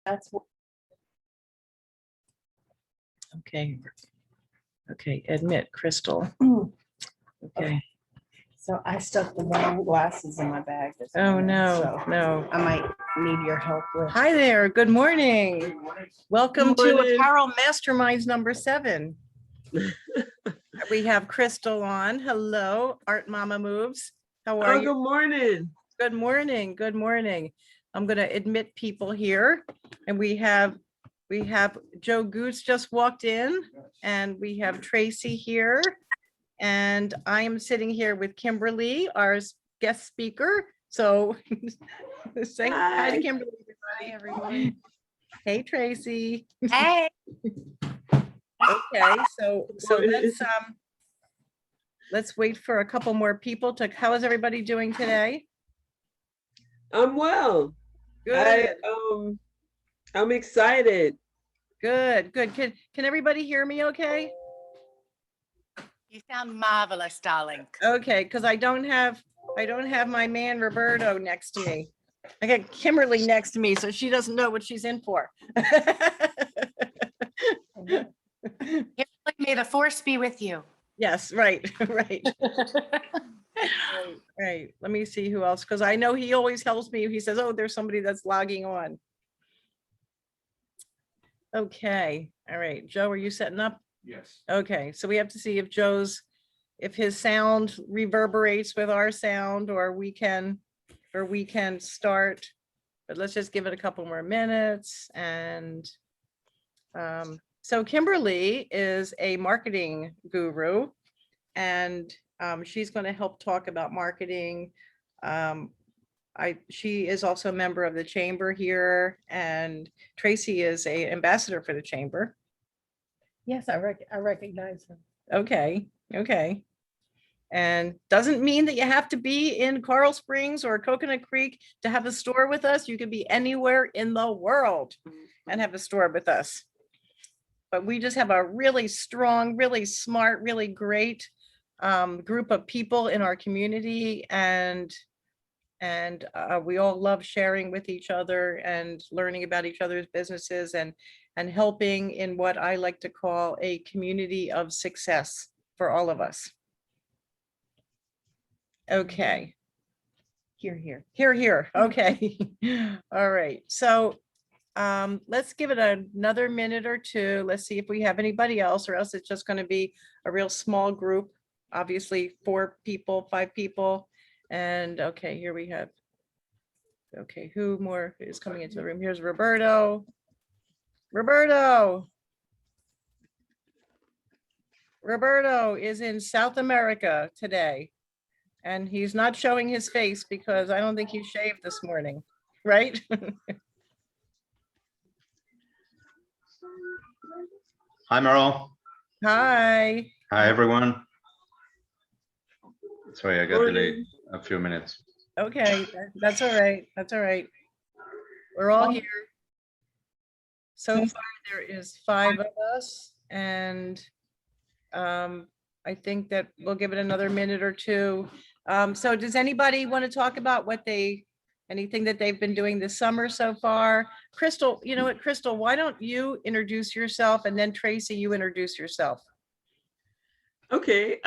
That's what. Okay. Okay, admit, Crystal. Okay. So I stuck the wrong glasses in my bag. This Oh, morning, no, so no. I might need your help with. Hi there, good morning. Welcome Good to morning. Apparel Masterminds number 7. We have Crystal on. Hello, Art Mama Moves. How are Oh, you? good morning. Good morning, good morning. I'm gonna admit people here, and we have Joe Goose just walked in, and we have Tracy here. And I am sitting here with Kimberly, our guest speaker. So say hi to Hi. Kimberly. Hi, everyone. Hey, Tracy. Hey. Okay, so let's wait for a couple more people to, how is everybody doing today? I'm well. Good, I'm excited. good. Can everybody hear me okay? You sound marvelous, darling. Okay, because I don't have my man Roberto next to me. I got Kimberly next to me, so she doesn't know what she's in for. May the force be with you. Yes, right, right. Right. Let me see who else, because I know he always helps me. He says, oh, there's somebody that's logging on. Okay, all right. Joe, are you setting up? Yes. Okay, so we have to see if his sound reverberates with our sound, or we can start. But let's just give it a couple more minutes. And so Kimberly is a marketing guru, and she's going to help talk about marketing. She is also a member of the chamber here, and Tracy is an ambassador for the chamber. Yes, I recognize her. Okay, okay. And doesn't mean that you have to be in Coral Springs or Coconut Creek to have a store with us. You can be anywhere in the world and have a store with us. But we just have a really strong, really smart, really great group of people in our community, and we all love sharing with each other and learning about each other's businesses and helping in what I like to call a community of success for all of us. Okay. Here. Here. Okay. All right. So let's give it another minute or two. Let's see if we have anybody else, or else it's just going to be a real small group. Obviously 4 people, 5 people. And okay, here we have. Okay, who more is coming into the room? Here's Roberto. Roberto is in South America today, and he's not showing his face because I don't think he shaved this morning, right? Hi, Meryl. Hi. Hi, everyone. Sorry, I got Morning. delayed a few minutes. Okay, that's all right. That's all right. We're all here. So far, there is 5 of us, and I think that we'll give it another minute or two. So does anybody want to talk about anything that they've been doing this summer so far? Crystal, you know what, Crystal, why don't you introduce yourself, and then Tracy, you introduce yourself. Okay.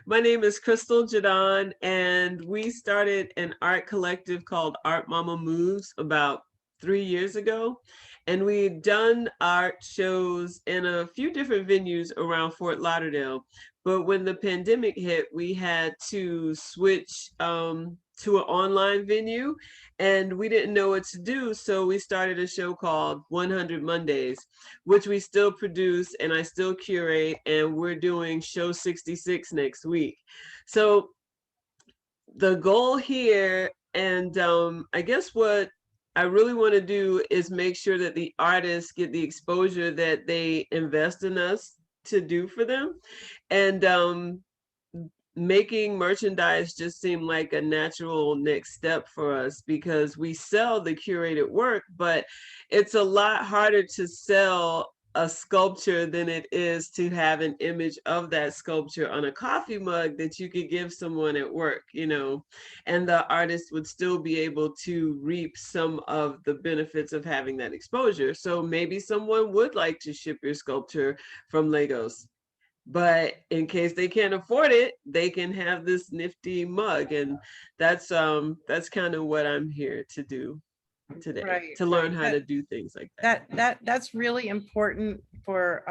My name is Crystal Jadon, and we started an art collective called Art Mama Moves about 3 years ago. And we'd done art shows in a few different venues around Fort Lauderdale. But when the pandemic hit, we had to switch to an online venue, and we didn't know what to do. So we started a show called 100 Mondays, which we still produce and I still curate, and we're doing show 66 next week. So the goal here, and I guess what I really want to do is make sure that the artists get the exposure that they invest in us to do for them. And making merchandise just seemed like a natural next step for us, because we sell the curated work, but it's a lot harder to sell a sculpture than it is to have an image of that sculpture on a coffee mug that you could give someone at work, you know, and the artist would still be able to reap some of the benefits of having that exposure. So maybe someone would like to ship your sculpture from Legos, but in case they can't afford it, they can have this nifty mug. And that's kind of what I'm here to do today, Right, to learn right. how to do things like that. That's really important for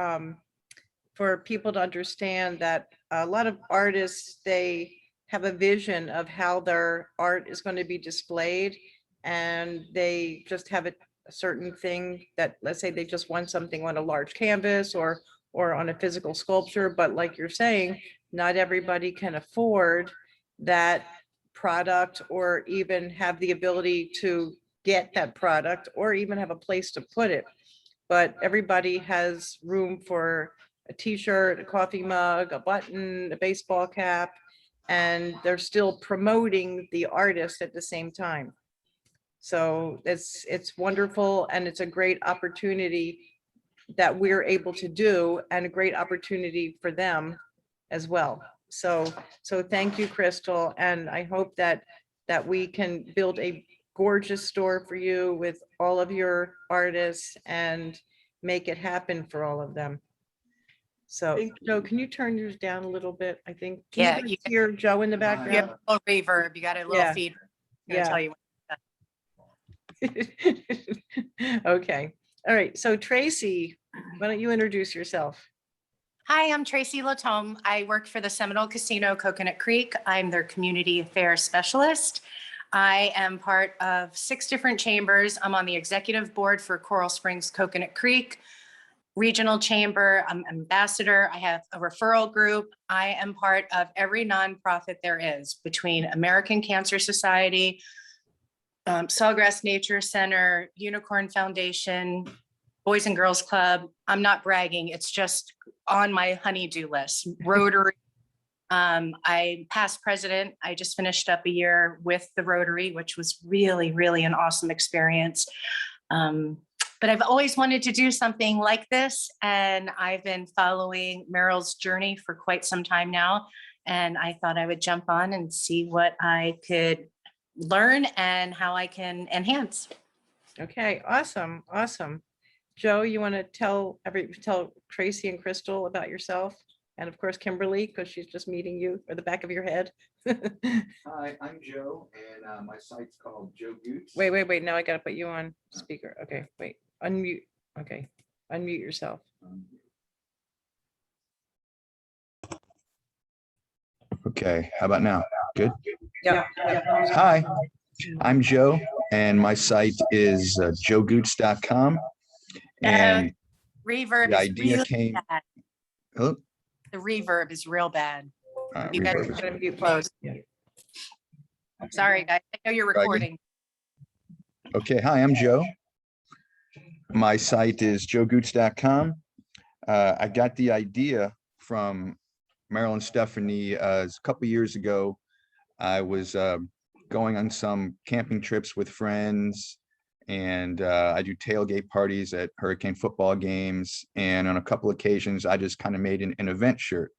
people to understand that a lot of artists, they have a vision of how their art is going to be displayed, and they just have a certain thing that, let's say they just want something on a large canvas or on a physical sculpture, but like you're saying, not everybody can afford that product or even have the ability to get that product or even have a place to put it. But everybody has room for a t-shirt, a coffee mug, a button, a baseball cap, and they're still promoting the artist at the same time. So it's wonderful, and it's a great opportunity that we're able to do, and a great opportunity for them as well. So thank you, Crystal, and I hope that we can build a gorgeous store for you with all of your artists and make it happen for all of them. So Thank Joe, you. can you turn yours down a little bit? I think. Yeah, Can you you hear Joe in the You have background? a little reverb, you got a little Yeah. feed. Gonna Yeah. tell you. Okay. All right. So Tracy, why don't you introduce yourself? Hi, I'm Tracy Latome. I work for the Seminole Casino, Coconut Creek. I'm their community affairs specialist. I am part of 6 different chambers. I'm on the executive board for Coral Springs, Coconut Creek Regional Chamber. I'm ambassador. I have a referral group. I am part of every nonprofit there is, between American Cancer Society, Sawgrass Nature Center, Unicorn Foundation, Boys and Girls Club. I'm not bragging. It's just on my honey-do list. Rotary. I'm past president. I just finished up a year with the Rotary, which was really, really an awesome experience. But I've always wanted to do something like this, and I've been following Meryl's journey for quite some time now. And I thought I would jump on and see what I could learn and how I can enhance. Okay, awesome, awesome. Joe, you want to tell Tracy and Crystal about yourself? And of course, Kimberly, because she's just meeting you, or the back of your head. Hi, I'm Joe, and my site's called Joe Goots. Wait, now I gotta put you on speaker. Okay, wait, unmute. Okay, unmute yourself. Okay, how about now? Good. Yeah. Hi, I'm Joe, and my site is joegoots.com. And Reverb the is idea really came. bad. Oh, The reverb is real bad. You reverb guys is- gotta mute close. Sorry, guys. I know you're Try again. recording. Okay, hi, I'm Joe. My site is joegoots.com. I got the idea from Marilyn Stephanie a couple years ago. I was going on some camping trips with friends, and I do tailgate parties at Hurricane football games. And on a couple occasions, I just kind of made an event shirt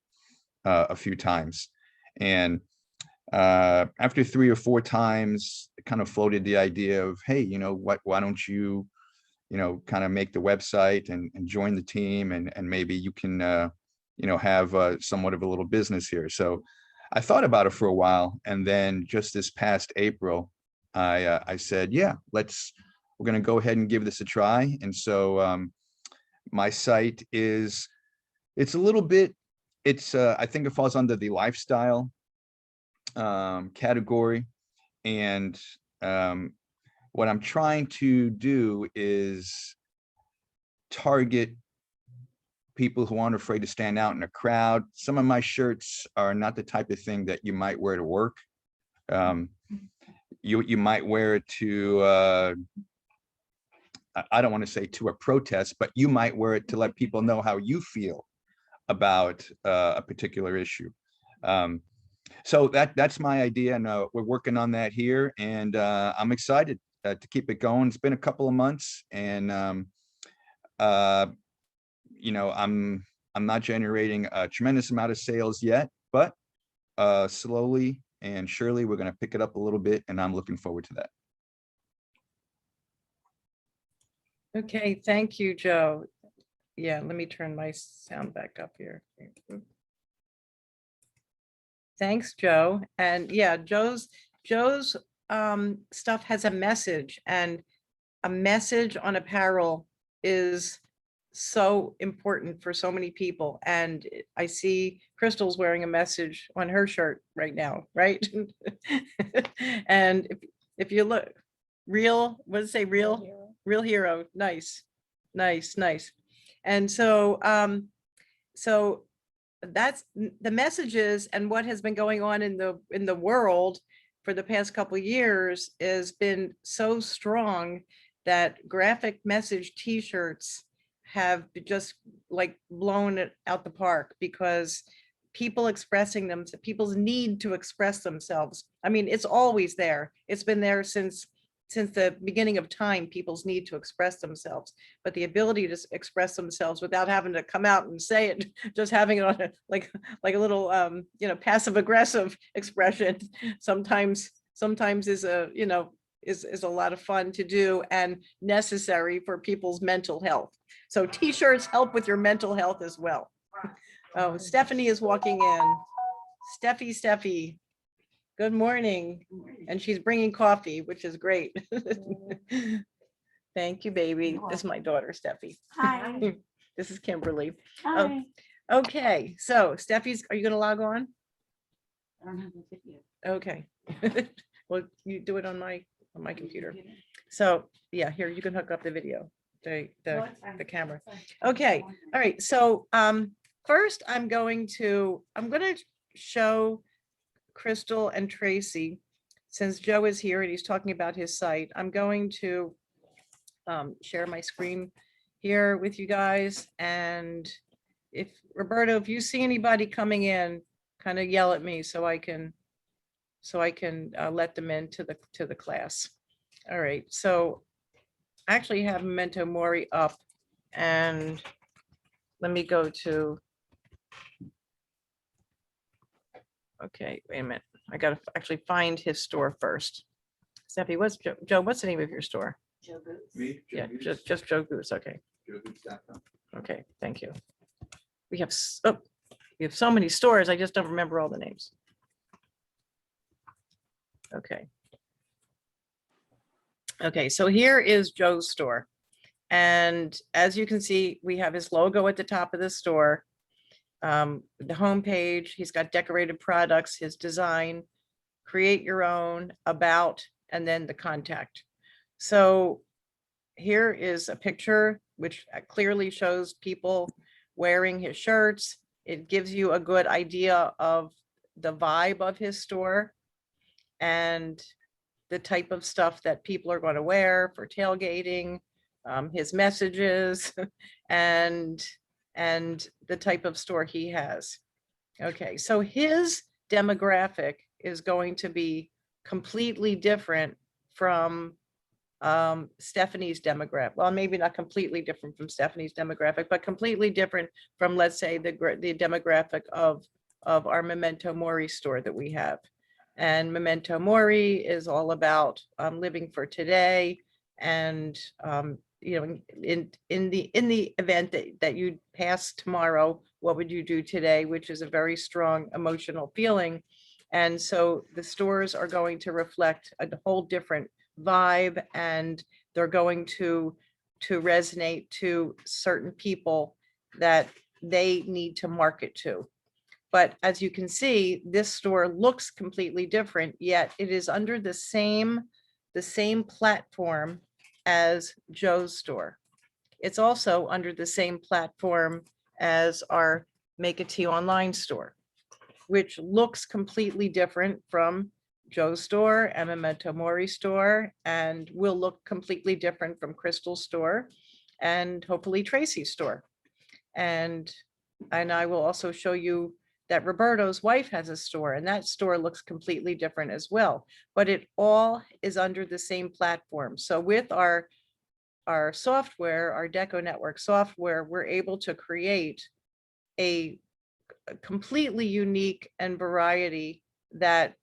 a few times. And after 3 or 4 times, it kind of floated the idea of, hey, you know what, why don't you, kind of make the website and join the team, and maybe you can, have somewhat of a little business here. So I thought about it for a while, and then just this past April, I said, yeah, we're going to go ahead and give this a try. And so my site it's a little bit, I think it falls under the lifestyle category. And what I'm trying to do is target people who aren't afraid to stand out in a crowd. Some of my shirts are not the type of thing that you might wear to work. You might wear it to, I don't want to say to a protest, but you might wear it to let people know how you feel about a particular issue. So that's my idea, and we're working on that here, and I'm excited to keep it going. It's been a couple of months, and I'm not generating a tremendous amount of sales yet, but slowly and surely we're going to pick it up a little bit, and I'm looking forward to that. Okay, thank you, Joe. Yeah, let me turn my sound back up here. Thanks, Joe. And yeah, Joe's stuff has a message, and a message on apparel is so important for so many people. And I see Crystal's wearing a message on her shirt right now, right? And if you look, real, what does it say, real hero, nice, nice, nice. And so so that's the messages, and what has been going on in the world for the past couple of years has been so strong that graphic message t-shirts have just like blown it out the park, because people expressing them, people's need to express themselves. I mean, it's always there. It's been there since the beginning of time, people's need to express themselves, but the ability to express themselves without having to come out and say it, just having it on a, like a little, passive aggressive expression sometimes is a, is a lot of fun to do and necessary for people's mental health. So t-shirts help with your mental health as well. Oh, Stephanie is walking in. Steffi. Good morning. And she's bringing coffee, which is great. Thank you, baby. This is my daughter, Steffi. Hi. This is Kimberly. Hi. Okay, so Steffi's, are you gonna log on? I don't have a video. Okay. Well, you do it on my computer. So yeah, here, you can hook up the video, the camera. Okay, all right. So first I'm gonna show Crystal and Tracy, since Joe is here and he's talking about his site. I'm going to share my screen here with you guys. And if Roberto, if you see anybody coming in, kind of yell at me so I can let them into the class. All right, so I actually have Memento Mori up, and let me go to, okay, wait a minute. I gotta actually find his store first. Steffi, what's Joe, what's the name of your store? Joe Boots. Me? Yeah, just Joe Goose. Okay, okay, thank you. We have so many stores, I just don't remember all the names. Okay, so here is Joe's store. And as you can see, we have his logo at the top of the store. The homepage, he's got decorated products, his design, create your own, about, and then the contact. So here is a picture which clearly shows people wearing his shirts. It gives you a good idea of the vibe of his store and the type of stuff that people are going to wear for tailgating, his messages, and the type of store he has. Okay, so his demographic is going to be completely different from Stephanie's demographic. Well, maybe not completely different from Stephanie's demographic, but completely different from, let's say, the demographic of our Memento Mori store that we have. And Memento Mori is all about living for today, and in the event that you pass tomorrow, what would you do today, which is a very strong emotional feeling. And so the stores are going to reflect a whole different vibe, and they're going to resonate to certain people that they need to market to. But as you can see, this store looks completely different, yet it is under the same platform as Joe's store. It's also under the same platform as our Make a Tea online store, which looks completely different from Joe's store and Memento Mori store, and will look completely different from Crystal's store and hopefully Tracy's store. And I will also show you that Roberto's wife has a store, and that store looks completely different as well, but it all is under the same platform. So with our our software, our Deco Network software, we're able to create a completely unique and variety that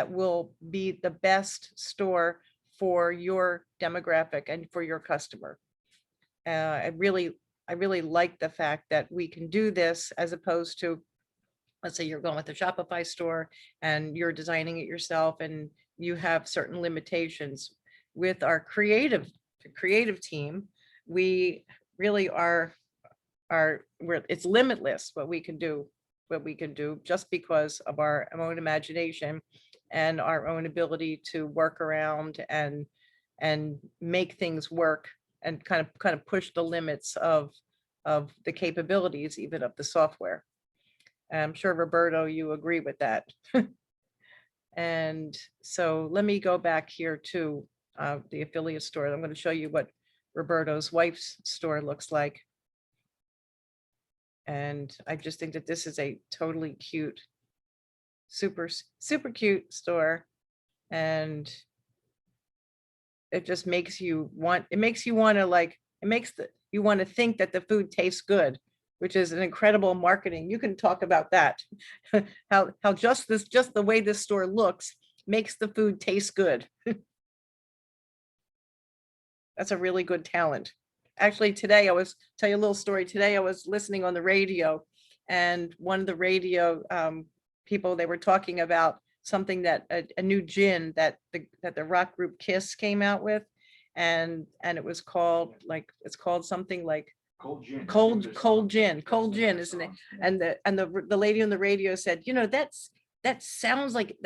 will be the best store for your demographic and for your customer. I really like the fact that we can do this as opposed to, let's say you're going with a Shopify store and you're designing it yourself and you have certain limitations. With our creative team, we really it's limitless what we can do just because of our own imagination and our own ability to work around and make things work and kind of push the limits of the capabilities even of the software. And I'm sure, Roberto, you agree with that. And so let me go back here to the affiliate store. I'm going to show you what Roberto's wife's store looks like. And I just think that this is a totally cute, super cute store. And it just makes you want to think that the food tastes good, which is an incredible marketing. You can talk about that. how just the way this store looks makes the food taste good. That's a really good talent. Actually, today tell you a little story. Today I was listening on the radio, and one of the radio people, they were talking about something that a new gin that the rock group Kiss came out with, and it was called something like cold gin, isn't it? And the lady on the radio said, that sounds like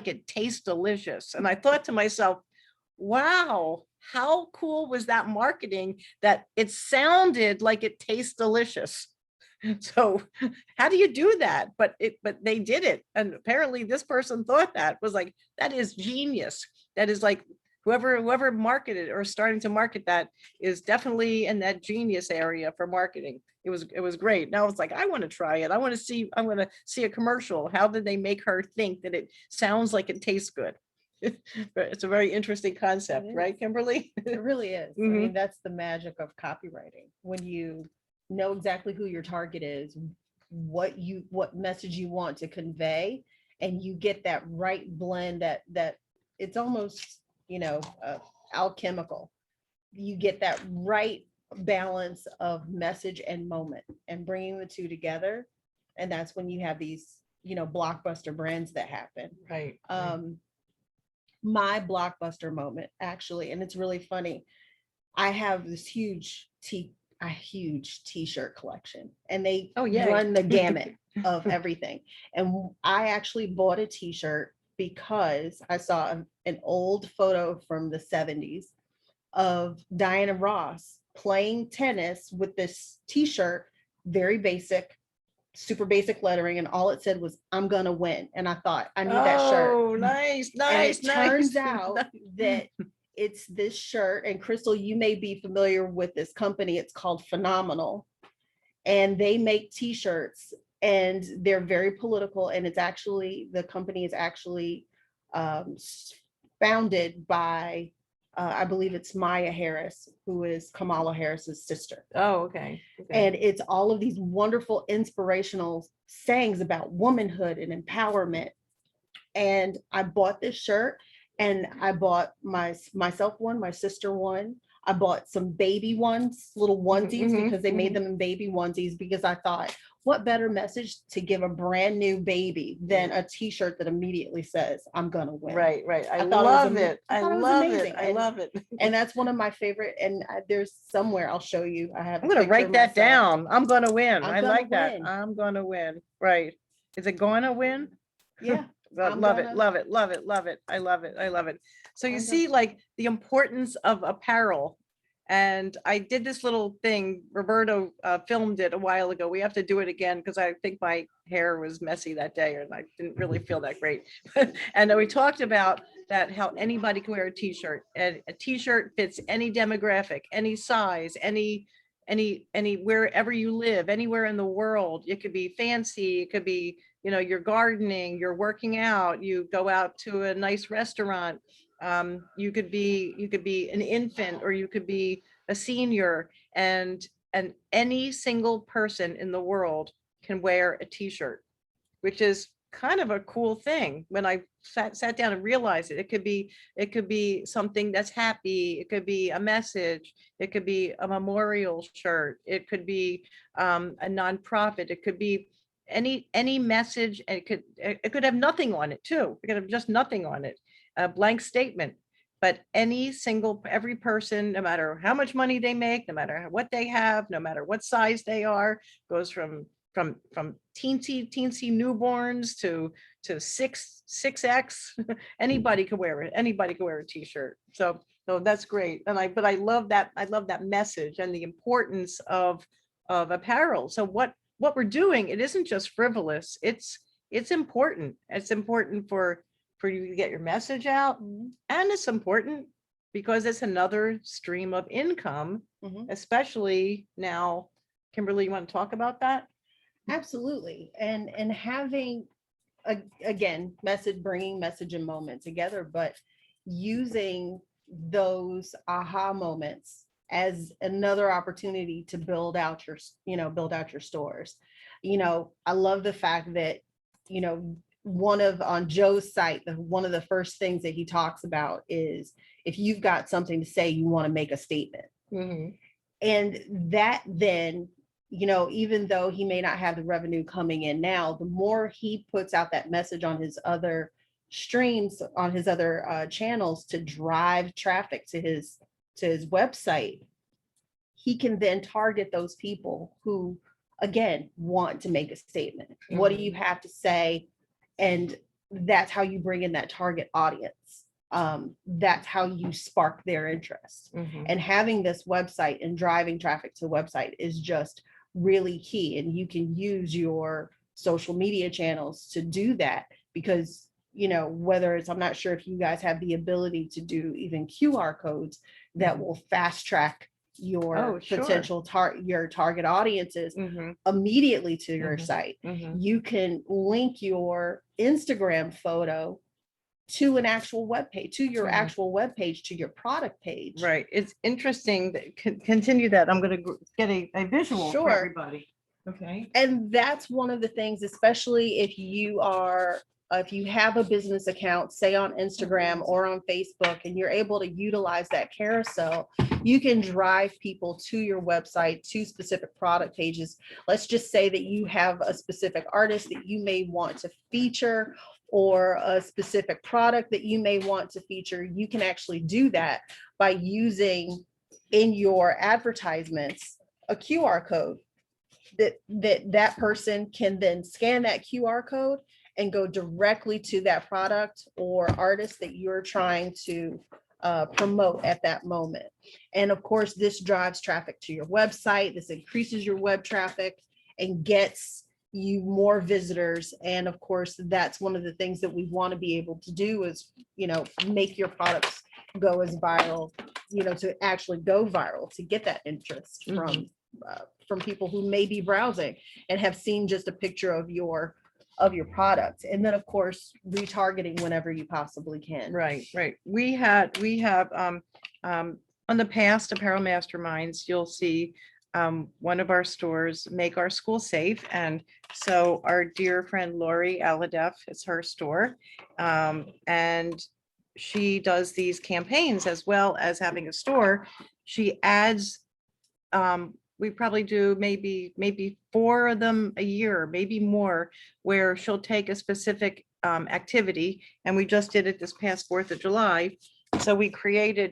it tastes delicious. And I thought to myself, wow, how cool was that marketing that it sounded like it tastes delicious? So how do you do that? But they did it. And apparently this person thought that is genius. That is like whoever marketed or starting to market that is definitely in that genius area for marketing. It was great. Now it's like, I want to try it. I want to see a commercial. How did they make her think that it sounds like it tastes good? It's a very interesting concept, right, Kimberly? It really is. I mean, that's the magic of copywriting. When you know exactly who your target is, what message you want to convey, and you get that right blend that it's almost, alchemical. You get that right balance of message and moment and bringing the two together. And that's when you have these, blockbuster brands that happen. Right. My blockbuster moment, actually, and it's really funny. I have this huge t-shirt collection, and they run the gamut of everything. And I actually bought a t-shirt because I saw an old photo from the 70s of Diana Ross playing tennis with this t-shirt, very basic, super basic lettering, and all it said was, "I'm gonna win." And I thought, I need that shirt. Oh, nice. And it turns out that it's this shirt, and Crystal, you may be familiar with this company. It's called Phenomenal, and they make t-shirts, and they're very political. And the company is actually founded by I believe it's Maya Harris, who is Kamala Harris's sister. Oh, okay. And it's all of these wonderful inspirational sayings about womanhood and empowerment. And I bought this shirt, and I bought myself one, my sister one. I bought some baby ones, little onesies, because they made them in baby onesies, because I thought, what better message to give a brand new baby than a t-shirt that immediately says, "I'm gonna win." Right. I love it. I love it. And that's one of my favorite. And there's somewhere I'll show you. I'm going to write that down. I'm going to win. I like that. Win. I'm going to win. Right. Is it going to win? Yeah. Love it. I love it. So you see, like, the importance of apparel. And I did this little thing. Roberto filmed it a while ago. We have to do it again because I think my hair was messy that day, and I didn't really feel that great. And we talked about that, how anybody can wear a t-shirt, and a t-shirt fits any demographic, any size, any wherever you live, anywhere in the world. It could be fancy. It could be, you're gardening, you're working out, you go out to a nice restaurant. You could be an infant, or you could be a senior, and any single person in the world can wear a t-shirt, which is kind of a cool thing. When I sat down and realized it, it could be something that's happy. It could be a message. It could be a memorial shirt. It could be a nonprofit. It could be any message. And it could have nothing on it too. It could have just nothing on it, a blank statement. But every person, no matter how much money they make, no matter what they have, no matter what size they are, goes from teensy newborns to 6X. Anybody could wear it. Anybody could wear a t-shirt. So that's great. But I love that message and the importance of apparel. So what we're doing, it isn't just frivolous. It's important. It's important for you to get your message out, and it's important because it's another stream of income, especially now. Kimberly, you want to talk about that? Absolutely. And having, again, bringing message and moment together, but using those aha moments as another opportunity to build out your stores. I love the fact that, on Joe's site, one of the first things that he talks about is, if you've got something to say, you want to make a statement. And that then, even though he may not have the revenue coming in now, the more he puts out that message on his other streams, on his other channels to drive traffic to his website, he can then target those people who, again, want to make a statement. What do you have to say? And that's how you bring in that target audience. That's how you spark their interest. And having this website and driving traffic to the website is just really key. And you can use your social media channels to do that, because whether it's, I'm not sure if you guys have the ability to do even QR codes that will fast track your potential your target audiences immediately to your site. You can link your Instagram photo to an actual web page, to your actual web page, to your product page. Right. It's interesting. Continue that. I'm going to get a visual for everybody. Okay. And that's one of the things, especially if you have a business account, say on Instagram or on Facebook, and you're able to utilize that carousel, you can drive people to your website, to specific product pages. Let's just say that you have a specific artist that you may want to feature, or a specific product that you may want to feature. You can actually do that by using in your advertisements a QR code that person can then scan that QR code and go directly to that product or artist that you're trying to promote at that moment. And of course, this drives traffic to your website. This increases your web traffic and gets you more visitors. And of course, that's one of the things that we want to be able to do is, make your products go as viral, to actually go viral, to get that interest from people who may be browsing and have seen just a picture of your product. And then of course, retargeting whenever you possibly can. Right. We have on the past Apparel Masterminds, you'll see one of our stores, Make Our School Safe. And so our dear friend Lori Aladef, it's her store. And she does these campaigns as well as having a store. She adds, we probably do maybe 4 of them a year, maybe more, where she'll take a specific activity. And we just did it this past 4th of July. So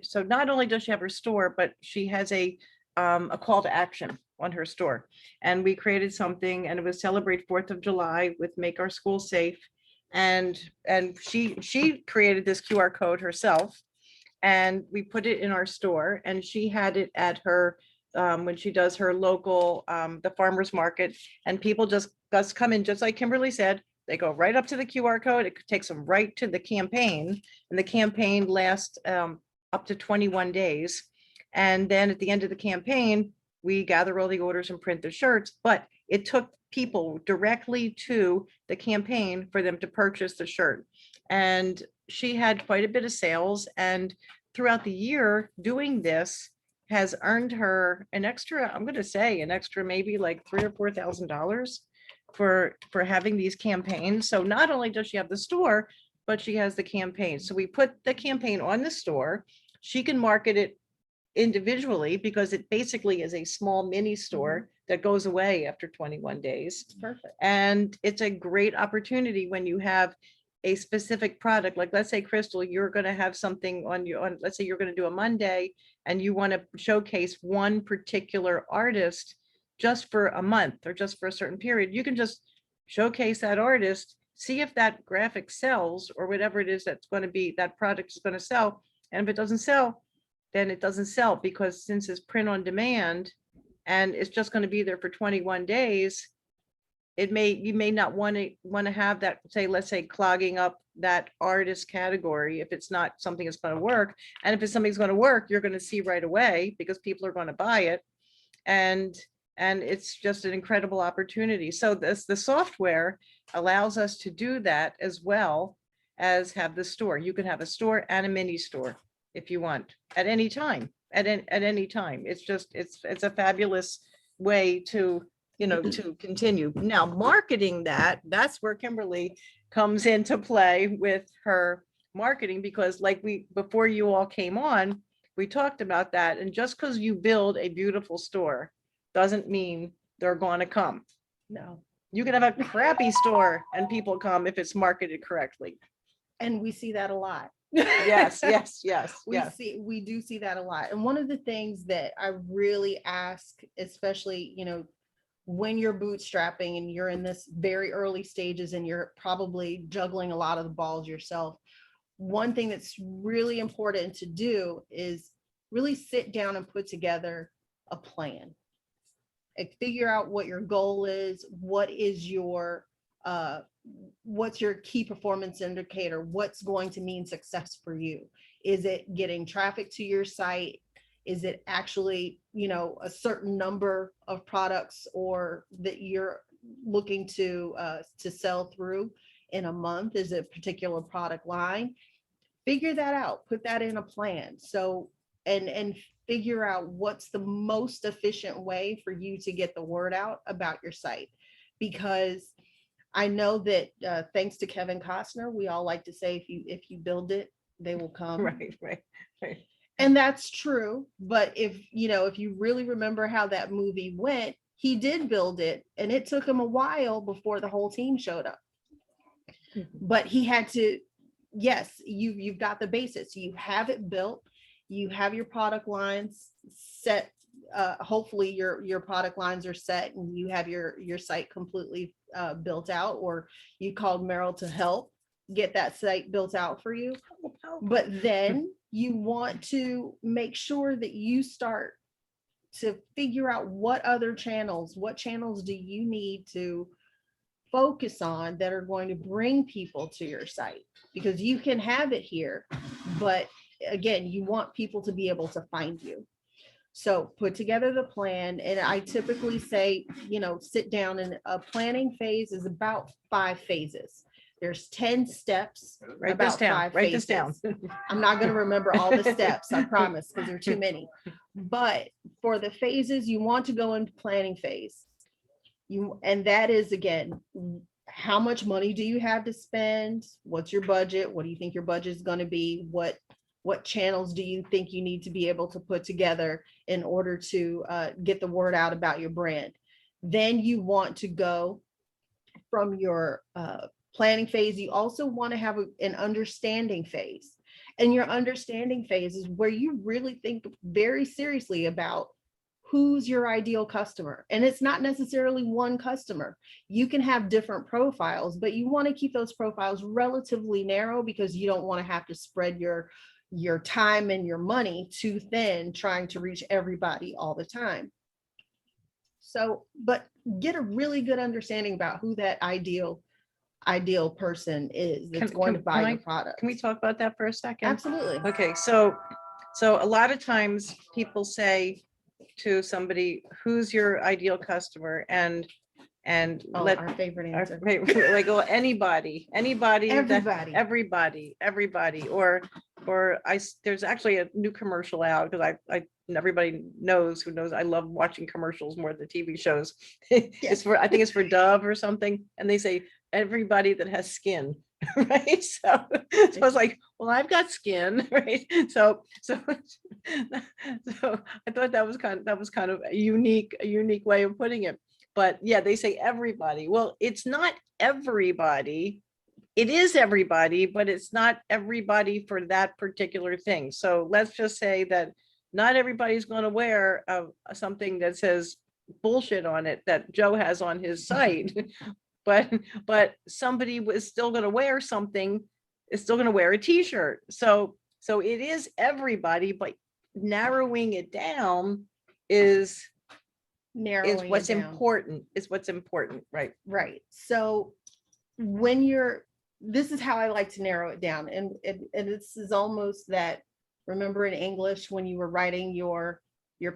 so not only does she have her store, but she has a call to action on her store. And we created something, and it was Celebrate 4th of July with Make Our School Safe. And she created this QR code herself, and we put it in our store, and she had it at her when she does her local the farmers market, and people just come in, just like Kimberly said. They go right up to the QR code. It takes them right to the campaign, and the campaign lasts up to 21 days. And then at the end of the campaign, we gather all the orders and print the shirts, but it took people directly to the campaign for them to purchase the shirt. And she had quite a bit of sales, and throughout the year doing this has earned her an extra, I'm gonna say an extra maybe like $3,000 or $4,000 for having these campaigns. So not only does she have the store, but she has the campaign. So we put the campaign on the store. She can market it individually because it basically is a small mini store that goes away after 21 days. It's perfect. And it's a great opportunity when you have a specific product, like let's say, Crystal, you're going to have something on your, let's say you're going to do a Monday and you want to showcase one particular artist just for a month or just for a certain period. You can just showcase that artist, see if that graphic sells or whatever it is that's going to be, that product is going to sell. And if it doesn't sell, then it doesn't sell, because since it's print on demand and it's just going to be there for 21 days, you may not want to have that, say, let's say, clogging up that artist category if it's not something that's going to work. And if it's something that's going to work, you're going to see right away because people are going to buy it. And it's just an incredible opportunity. So the software allows us to do that as well as have the store. You can have a store and a mini store if you want at any time, at any time. It's just, it's a fabulous way to, to continue. Now, marketing that's where Kimberly comes into play with her marketing, because like before you all came on, we talked about that. And just because you build a beautiful store doesn't mean they're going to come. No. You can have a crappy store and people come if it's marketed correctly. And we see that a lot. Yes, yes, yes, yes. We do see that a lot. And one of the things that I really ask, especially, when you're bootstrapping and you're in this very early stages and you're probably juggling a lot of the balls yourself, one thing that's really important to do is really sit down and put together a plan. Like, figure out what your goal is, what is your what's your key performance indicator, what's going to mean success for you. Is it getting traffic to your site? Is it actually, a certain number of products or that you're looking to sell through in a month? Is it a particular product line? Figure that out, put that in a plan. So, and figure out what's the most efficient way for you to get the word out about your site. Because I know that thanks to Kevin Costner, we all like to say, if you build it, they will come. Right. And that's true. But if you really remember how that movie went, he did build it and it took him a while before the whole team showed up. But he had to, yes, you've got the basics. You have it built, you have your product lines set. Hopefully your product lines are set and you have your site completely built out, or you called Meryl to help get that site built out for you. But then you want to make sure that you start to figure out what channels do you need to focus on that are going to bring people to your site, because you can have it here, but again, you want people to be able to find you. So put together the plan. And I typically say, sit down, and a planning phase is about 5 phases. There's 10 steps. Write this down. Write this down. I'm not going to remember all the steps, I promise, because there are too many. But for the phases, you want to go into planning phase. And that is, again, how much money do you have to spend? What's your budget? What do you think your budget is going to be? What channels do you think you need to be able to put together in order to get the word out about your brand? Then you want to go from your planning phase. You also want to have an understanding phase. And your understanding phase is where you really think very seriously about who's your ideal customer. And it's not necessarily one customer. You can have different profiles, but you want to keep those profiles relatively narrow, because you don't want to have to spread your time and your money too thin trying to reach everybody all the time. So, but get a really good understanding about who that ideal person is that's going to buy your product. Can we talk about that for a second? Absolutely. Okay, so a lot of times people say to somebody, who's your ideal customer? And and Oh, let our favorite our answer. like, well, anybody that- Everybody. everybody, or there's actually a new commercial out, because I everybody knows who knows I love watching commercials more than TV shows. It's for, I think it's for Dove or something, and they say everybody that has skin. Right, so I was like, well, I've got skin, right? So I thought that was kind of a unique way of putting it. But yeah, they say everybody. Well, it's not everybody. It is everybody, but it's not everybody for that particular thing. So let's just say that not everybody's going to wear something that says bullshit on it that Joe has on his site. But somebody was still going to wear something, is still going to wear a t-shirt. So it is everybody, but narrowing it down is Narrowing it what's down. important, right? Right. So this is how I like to narrow it down. And this is almost that, remember in English, when you were writing your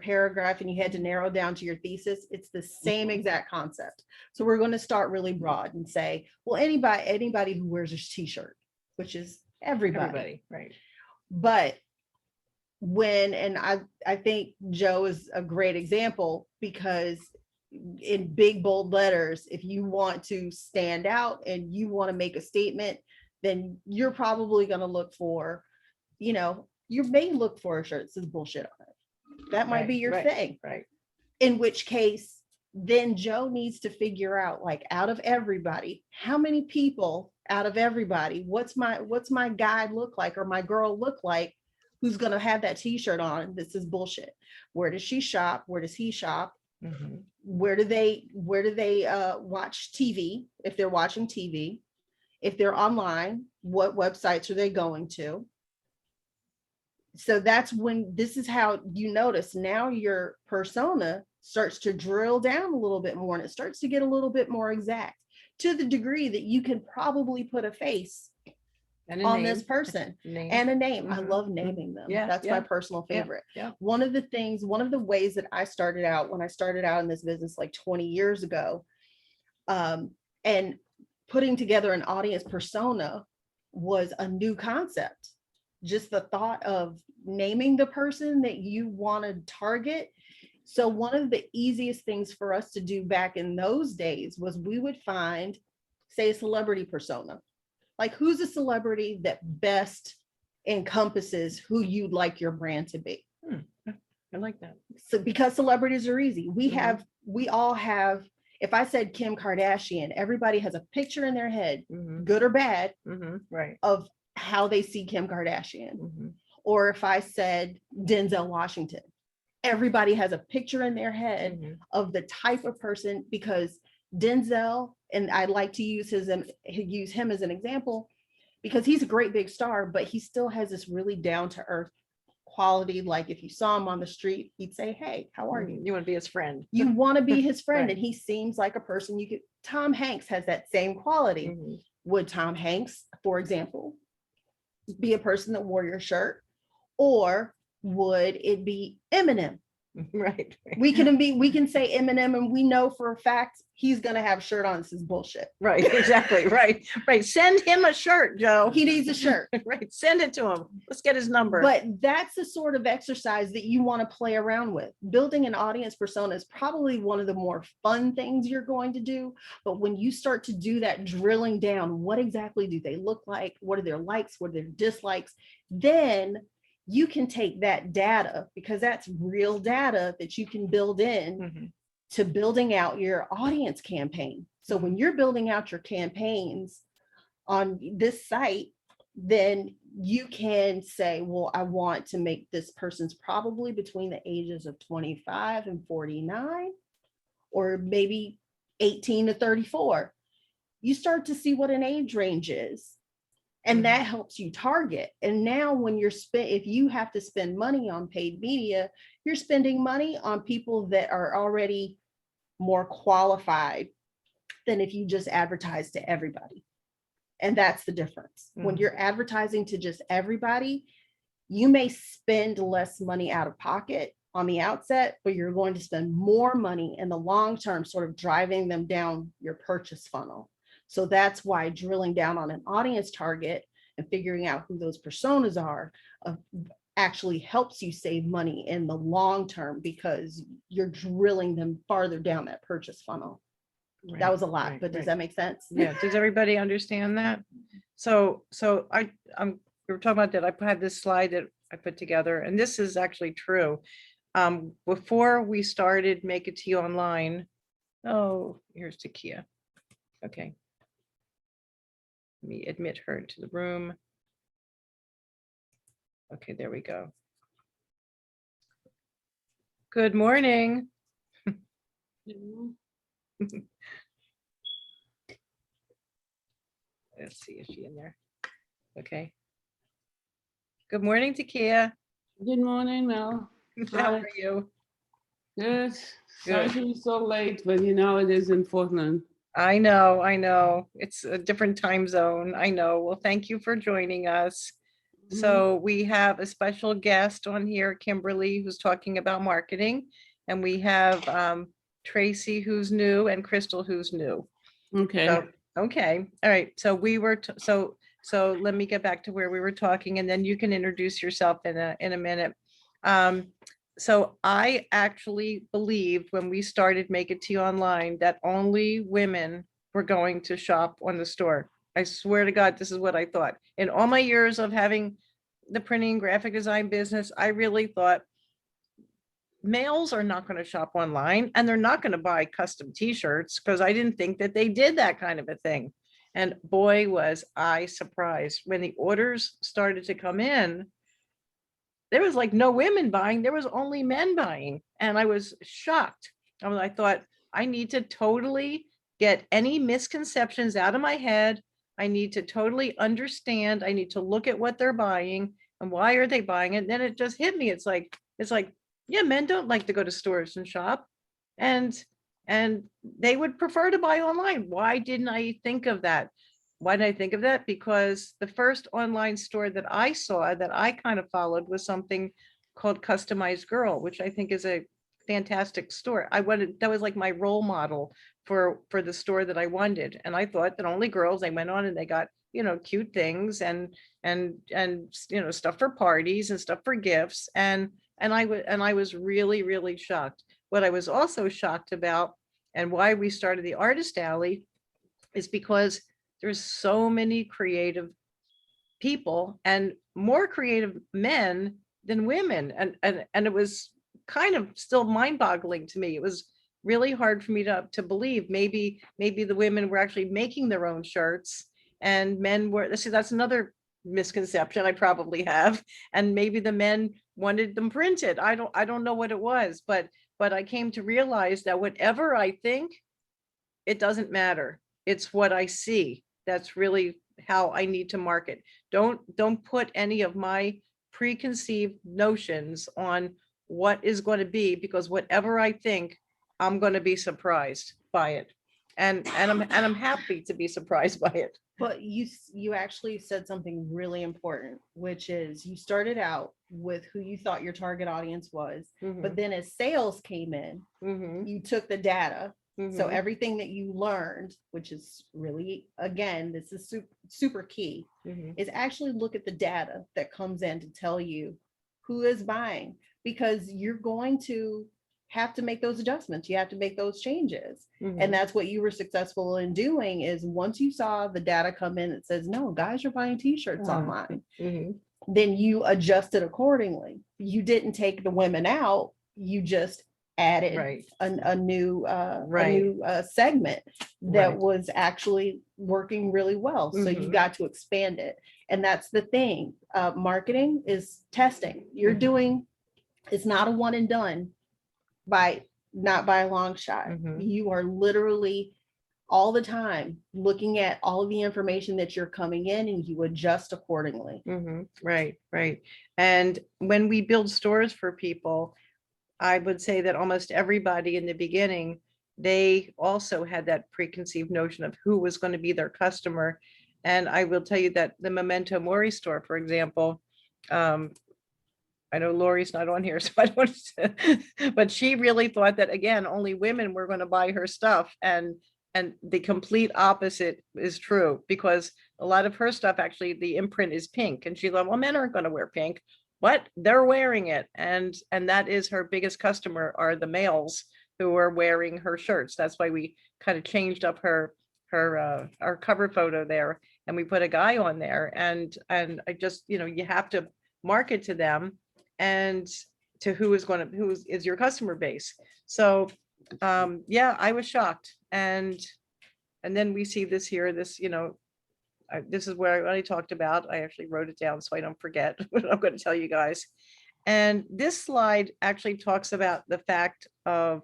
paragraph and you had to narrow down to your thesis, it's the same exact concept. So we're going to start really broad and say, well, anybody who wears a t-shirt, which is everybody. Right. But and I think Joe is a great example, because in big bold letters, if you want to stand out and you want to make a statement, then you're probably going to look for, you may look for a shirt that says bullshit on it. That might be your thing. Right. In which case, then Joe needs to figure out, like, out of everybody, how many people out of everybody, what's my guy look like, or my girl look like, who's going to have that t-shirt on? This is bullshit. Where does she shop? Where does he shop? Mhm. Where do they watch TV? If they're watching TV, if they're online, what websites are they going to? So this is how you notice now your persona starts to drill down a little bit more, and it starts to get a little bit more exact, to the degree that you can probably put a face And a on name. this person Name. and a name. I Mhm. love naming them. Yeah, That's yeah, my personal yeah, favorite. yeah. One of the ways that I started out, when I started out in this business like 20 years ago, and putting together an audience persona was a new concept. Just the thought of naming the person that you want to target. So one of the easiest things for us to do back in those days was we would find, say, a celebrity persona. Like, who's a celebrity that best encompasses who you'd like your brand to be? I like that. So because celebrities are easy, Mhm. we all have, if I said Kim Kardashian, everybody has a picture in their head, Mhm. good or bad, Right. of how they see Kim Kardashian. Mhm. Or if I said Denzel Washington, everybody has a picture in their head Mhm. of the type of person, because Denzel, and I like to use him as an example, because he's a great big star, but he still has this really down to earth quality. Like, if you saw him on the street, he'd say, "Hey, how are you?" You want to be his friend. You want to be his friend. Right. And he seems like a person you could. Tom Hanks has that same quality. Mhm. Would Tom Hanks, for example, be a person that wore your shirt? Or would it be Eminem? Right. We can say Eminem, and we know for a fact he's gonna have a shirt on. This is bullshit. Right. Exactly. Right. Send him a shirt, Joe. He needs a shirt. Right. Send it to him. Let's get his number. But that's the sort of exercise that you want to play around with. Building an audience persona is probably one of the more fun things you're going to do. But when you start to do that drilling down, what exactly do they look like? What are their likes? What are their dislikes? Then you can take that data, because that's real data that you can build in Mhm. to building out your audience campaign. So when you're building out your campaigns on this site, then you can say, well, I want to make this person's probably between the ages of 25 and 49, or maybe 18 to 34. You start to see what an age range is. And that helps you target. And now when if you have to spend money on paid media, you're spending money on people that are already more qualified than if you just advertise to everybody. And that's the difference. When Mhm. you're advertising to just everybody, you may spend less money out of pocket, on the outset, but you're going to spend more money in the long term, sort of driving them down your purchase funnel. So that's why drilling down on an audience target and figuring out who those personas are actually helps you save money in the long term, because you're drilling them farther down that purchase funnel. That was a lot, Right, but does right. that make sense? Yeah, does everybody understand that? So we were talking about that. I had this slide that I put together, and this is actually true. Before we started Make It To You Online, oh, here's Takia. Okay. Let me admit her into the room. Okay, there we go. Good morning. Let's see, is she in there? Okay. Good morning, Takia. Good morning, Mel. How Hi. are you? Good. Sorry Good. to be so late, but you know it is in Portland. I know. It's a different time zone. I know. Well, thank you for joining us. So we have a special guest on here, Kimberly, who's talking about marketing. And we have Tracy, who's new, and Crystal, who's new. Okay. So, okay, all right. So we were, so let me get back to where we were talking, and then you can introduce yourself in a minute. So I actually believed when we started Make It To You Online that only women were going to shop on the store. I swear to God, this is what I thought. In all my years of having the printing graphic design business, I really thought males are not going to shop online, and they're not going to buy custom t-shirts, because I didn't think that they did that kind of a thing. And boy, was I surprised when the orders started to come in. There was like no women buying, there was only men buying. And I was shocked. I thought, I need to totally get any misconceptions out of my head. I need to totally understand. I need to look at what they're buying and why are they buying it. And then it just hit me. It's like, yeah, men don't like to go to stores and shop. And they would prefer to buy online. Why didn't I think of that? Why did I think of that? Because the first online store that I saw that I kind of followed was something called Customized Girl, which I think is a fantastic store. That was like my role model for the store that I wanted. And I thought that only girls, they went on and they got, cute things and stuff for parties and stuff for gifts. And I was really, really shocked. What I was also shocked about, and why we started the Artist Alley, is because there's so many creative people and more creative men than women. And it was kind of still mind-boggling to me. It was really hard for me to believe maybe the women were actually making their own shirts and men were. See, that's another misconception I probably have. And maybe the men wanted them printed. I don't know what it was, but I came to realize that whatever I think, it doesn't matter. It's what I see. That's really how I need to market. Don't put any of my preconceived notions on what is going to be, because whatever I think, I'm going to be surprised by it. And I'm happy to be surprised by it. But you actually said something really important, which is you started out with who you thought your target audience was, but then as sales came in, you took the data. So everything that you learned, which is really, again, this is super key, is actually look at the data that comes in to tell you who is buying, because you're going to have to make those adjustments. You have to make those changes. And that's what you were successful in doing, is once you saw the data come in that says, no, guys are buying t-shirts online, then you adjusted accordingly. You didn't take the women out, you just added a new segment that was actually working really well. So you got to expand it. And that's the thing. Marketing is testing. You're doing, it's not a one and done, not by a long shot. You are literally all the time looking at all of the information that you're coming in, and you adjust accordingly. Right. And when we build stores for people, I would say that almost everybody in the beginning, they also had that preconceived notion of who was going to be their customer. And I will tell you that the Memento Mori store, for example, I know Lori's not on here, so I don't, but she really thought that, again, only women were going to buy her stuff. And the complete opposite is true, because a lot of her stuff, actually, the imprint is pink. And she thought, well, men aren't going to wear pink. What? They're wearing it. And that is her biggest customer, are the males who are wearing her shirts. That's why we kind of changed up our cover photo there, and we put a guy on there. And I just, you have to market to them and to who is your customer base. So yeah, I was shocked. And then we see this here, this, this is where I already talked about. I actually wrote it down so I don't forget what I'm going to tell you guys. And this slide actually talks about the fact of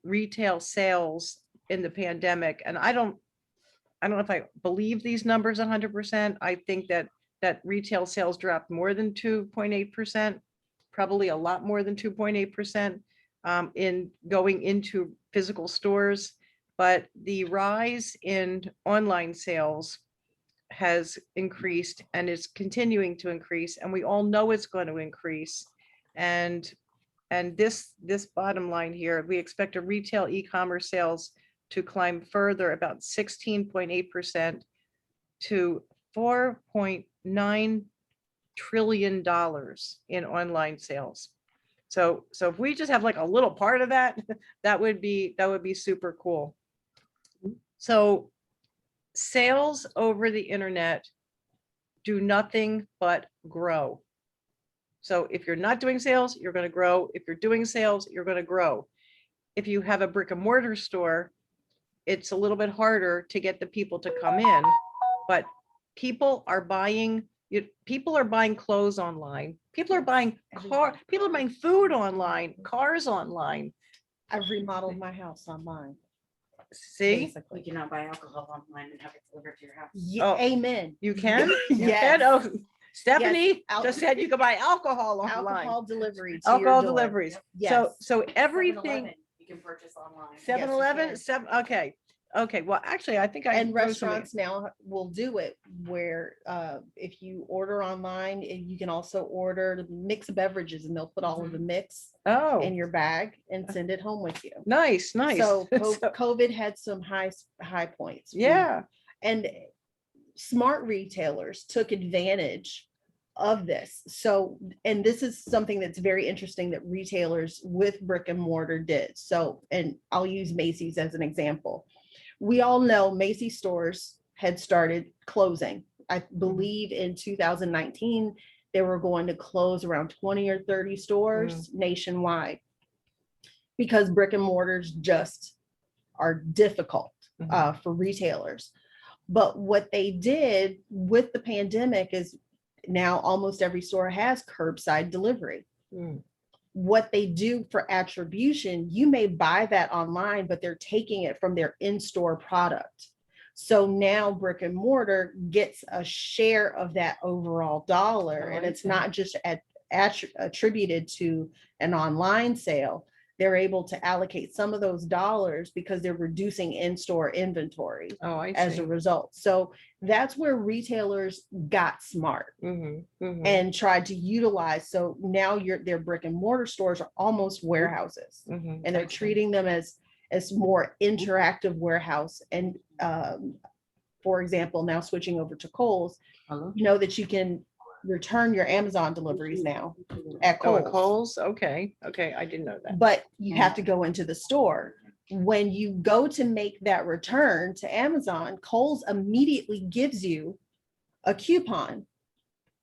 retail sales in the pandemic. And I don't know if I believe these numbers 100%. I think that retail sales dropped more than 2.8%, probably a lot more than 2.8% in going into physical stores. But the rise in online sales has increased and is continuing to increase, and we all know it's going to increase. And this bottom line here, we expect a retail e-commerce sales to climb further, about 16.8% to $4.9 trillion in online sales. So if we just have like a little part of that, that would be super cool. So sales over the internet do nothing but grow. So if you're not doing sales, you're going to grow. If you're doing sales, you're going to grow. If you have a brick and mortar store, it's a little bit harder to get the people to come in, but people are buying clothes online. People are buying food online, cars online. I've remodeled my house online. See, We cannot buy alcohol online and have it delivered to your house. Oh. Amen. you can. Yes. Oh, Stephanie Yes. just said you could buy alcohol online. Alcohol delivery. To your Alcohol door. deliveries. Yes. So everything. 7-Eleven, you can purchase online. 7-Eleven, Yes, you can. okay. Well, actually, I think I And know somebody- restaurants now will do it where if you order online, you can also order mixed beverages, and they'll put all of the mix Oh, in your bag and send it home with you. nice. So So- COVID had some high points. yeah. And smart retailers took advantage of this. So, and this is something that's very interesting that retailers with brick and mortar did. So, and I'll use Macy's as an example. We all know Macy's stores had started closing. I believe in 2019, they were going to close around 20 or 30 stores nationwide because brick and mortars just are difficult for retailers. But what they did with the pandemic is now almost every store has curbside delivery. What they do for attribution, you may buy that online, but they're taking it from their in-store product. So now brick and mortar gets a share of that overall dollar, and it's not just attributed to an online sale. They're able to allocate some of those dollars because they're reducing in-store inventory Oh, I as see. a result. So that's where retailers got smart And and tried to utilize. So now their brick and mortar stores are almost warehouses, and they're treating them as more interactive warehouse. And for example, now switching over to Kohl's, you know that you can return your Amazon deliveries now at Kohl's. Kohl's. Okay. I didn't know that. But you have to go into the store. When you go to make that return to Amazon, Kohl's immediately gives you a coupon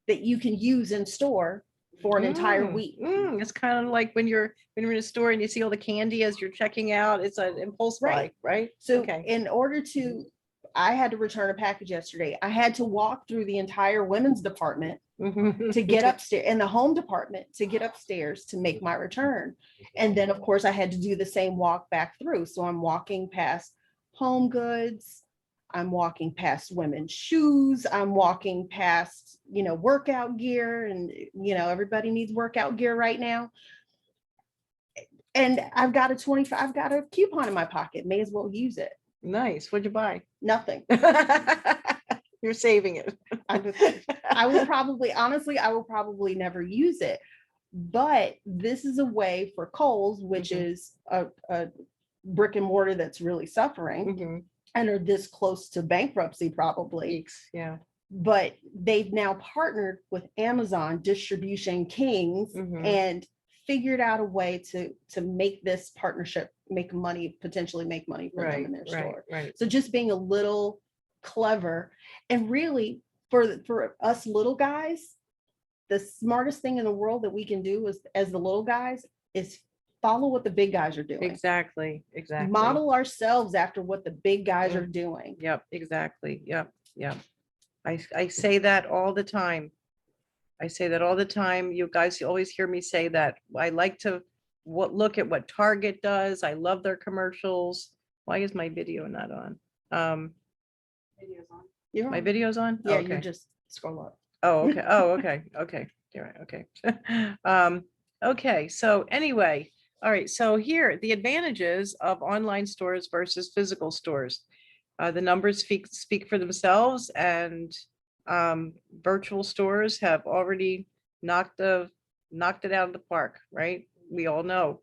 that you can use in store for an entire week. It's kind of like when you're in a store and you see all the candy as you're checking out. It's an impulse buy, right? So in order I had to return a package yesterday. I had to walk through the entire women's department to get upstairs, and the home department to get upstairs to make my return. And then of course I had to do the same walk back through. So I'm walking past home goods, I'm walking past women's shoes, I'm walking past, workout gear, and everybody needs workout gear right now. And I've got a coupon in my pocket, may as well use it. Nice. What'd you buy? Nothing. You're saving it. I will probably, honestly, I will probably never use it. But this is a way for Kohl's, which Mhm. is a brick and mortar that's really suffering Mhm. and are this close to bankruptcy probably. Geeks, yeah. But they've now partnered with Amazon Distribution Kings Mhm. and figured out a way to make this partnership make money, potentially make money for them Right, in their right, store. right. So just being a little clever, and really for us little guys, the smartest thing in the world that we can do is, as the little guys, is follow what the big guys are doing. Exactly, exactly. Model ourselves after what the big guys Mm. are doing. Yep, exactly. Yep, yep. I say that all the time. I say that all the time. You guys always hear me say that. I like to look at what Target does. I love their commercials. Why is my video not on? Videos on. You're My on. video's on? Yeah, Okay. you just scroll up. Oh, okay. Oh, okay. Okay. You're right. Okay. Okay. So anyway, all right. So here, the advantages of online stores versus physical stores. The numbers speak for themselves, and virtual stores have already knocked it out of the park, right? We all know.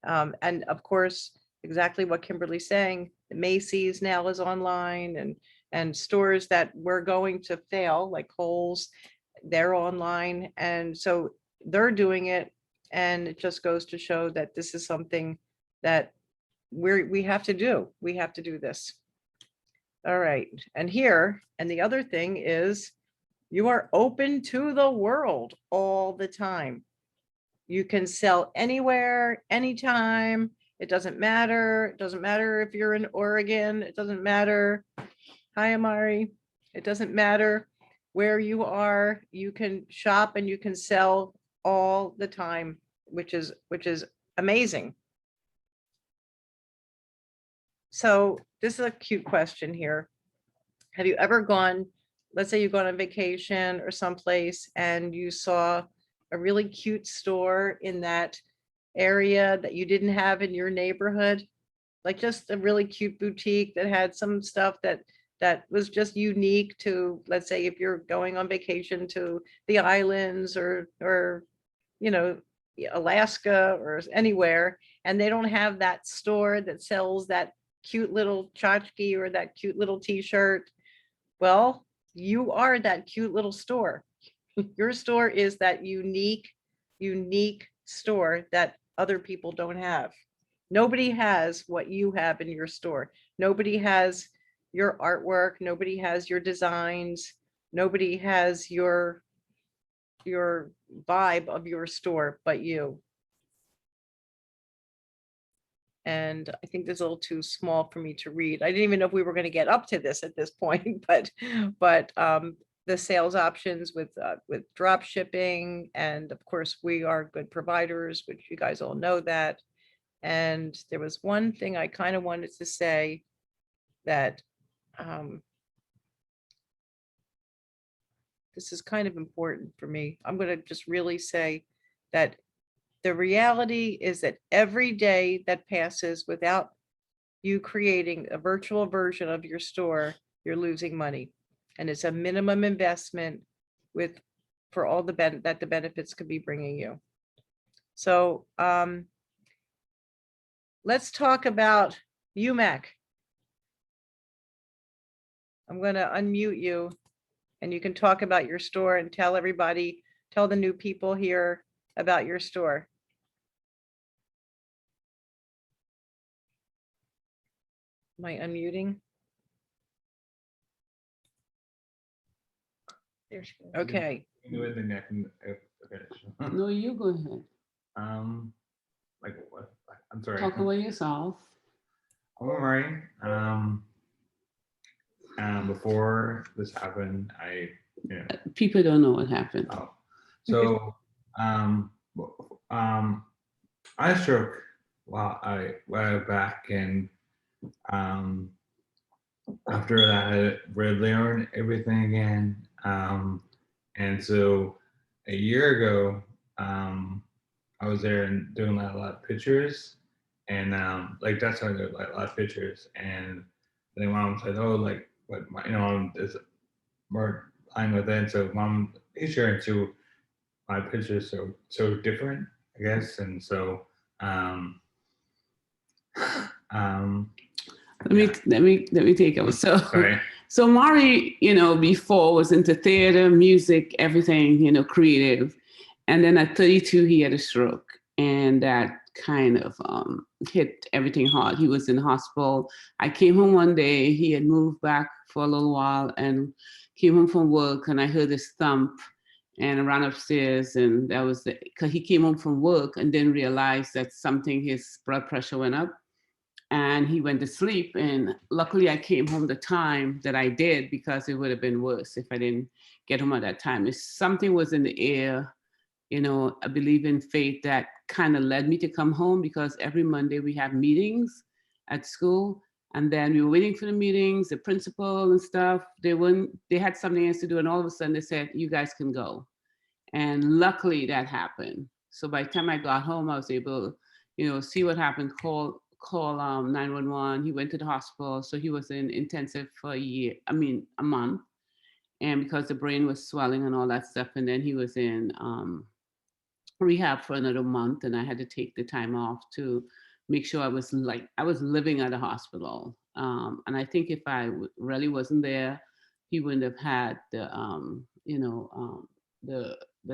And of course, exactly what Kimberly's saying, Macy's now is online, and stores that were going to fail, like Kohl's, they're online. And so they're doing it. And it just goes to show that this is something that we have to do. We have to do this. All right. And here, and the other thing is, you are open to the world all the time. You can sell anywhere, anytime. It doesn't matter. It doesn't matter if you're in Oregon. It doesn't matter. Hi, Amari. It doesn't matter where you are. You can shop and you can sell all the time, which is amazing. So this is a cute question here. Have you ever gone, let's say you've gone on vacation or someplace and you saw a really cute store in that area that you didn't have in your neighborhood? Like just a really cute boutique that had some stuff that was just unique to, let's say, if you're going on vacation to the islands or you know, Alaska or anywhere, and they don't have that store that sells that cute little tchotchke or that cute little t-shirt. Well, you are that cute little store. Your store is that unique store that other people don't have. Nobody has what you have in your store. Nobody has your artwork. Nobody has your designs. Nobody has your vibe of your store but you. And I think this is a little too small for me to read. I didn't even know if we were going to get up to this at this point, but the sales options with drop shipping, and of course we are good providers, which you guys all know that. And there was one thing I kind of wanted to say that this is kind of important for me. I'm going to just really say that the reality is that every day that passes without you creating a virtual version of your store, you're losing money. And it's a minimum investment for all the benefits could be bringing you. So let's talk about UMAC. I'm going to unmute you and you can talk about your store and tell the new people here about your store. Am I unmuting? There she goes. Okay. Do it, then I can finish. No, you go ahead. Like what? I'm sorry. Talk about yourself. I'm Murray. Before this happened, People don't know what happened. oh, so I stroke way back, and after that I relearned everything again. And so a year ago, I was there and doing a lot of pictures, and like that's how I did like a lot of pictures. And then my mom said, "Oh, like what? more line with it. So one picture and two, my pictures so different, I guess, and so um Let me take over. So sorry. so Mari, before was into theater, music, everything, creative. And then at 32, he had a stroke, and that kind of hit everything hard. He was in the hospital. I came home one day. He had moved back for a little while and came home from work, and I heard this thump, and I ran upstairs, and that was because he came home from work and didn't realize that his blood pressure went up, and he went to sleep. And luckily I came home the time that I did, because it would have been worse if I didn't get home at that time. If something was in the air, I believe in fate, that kind of led me to come home, because every Monday we have meetings at school, and then we were waiting for the meetings, the principal and stuff. They had something else to do, and all of a sudden they said, you guys can go. And luckily that happened. So by the time I got home, I was able to, see what happened, call 911. He went to the hospital. So he was in intensive for a month. And because the brain was swelling and all that stuff. And then he was in rehab for another month. And I had to take the time off to make sure I was living at a hospital. And I think if I really wasn't there, he wouldn't have had the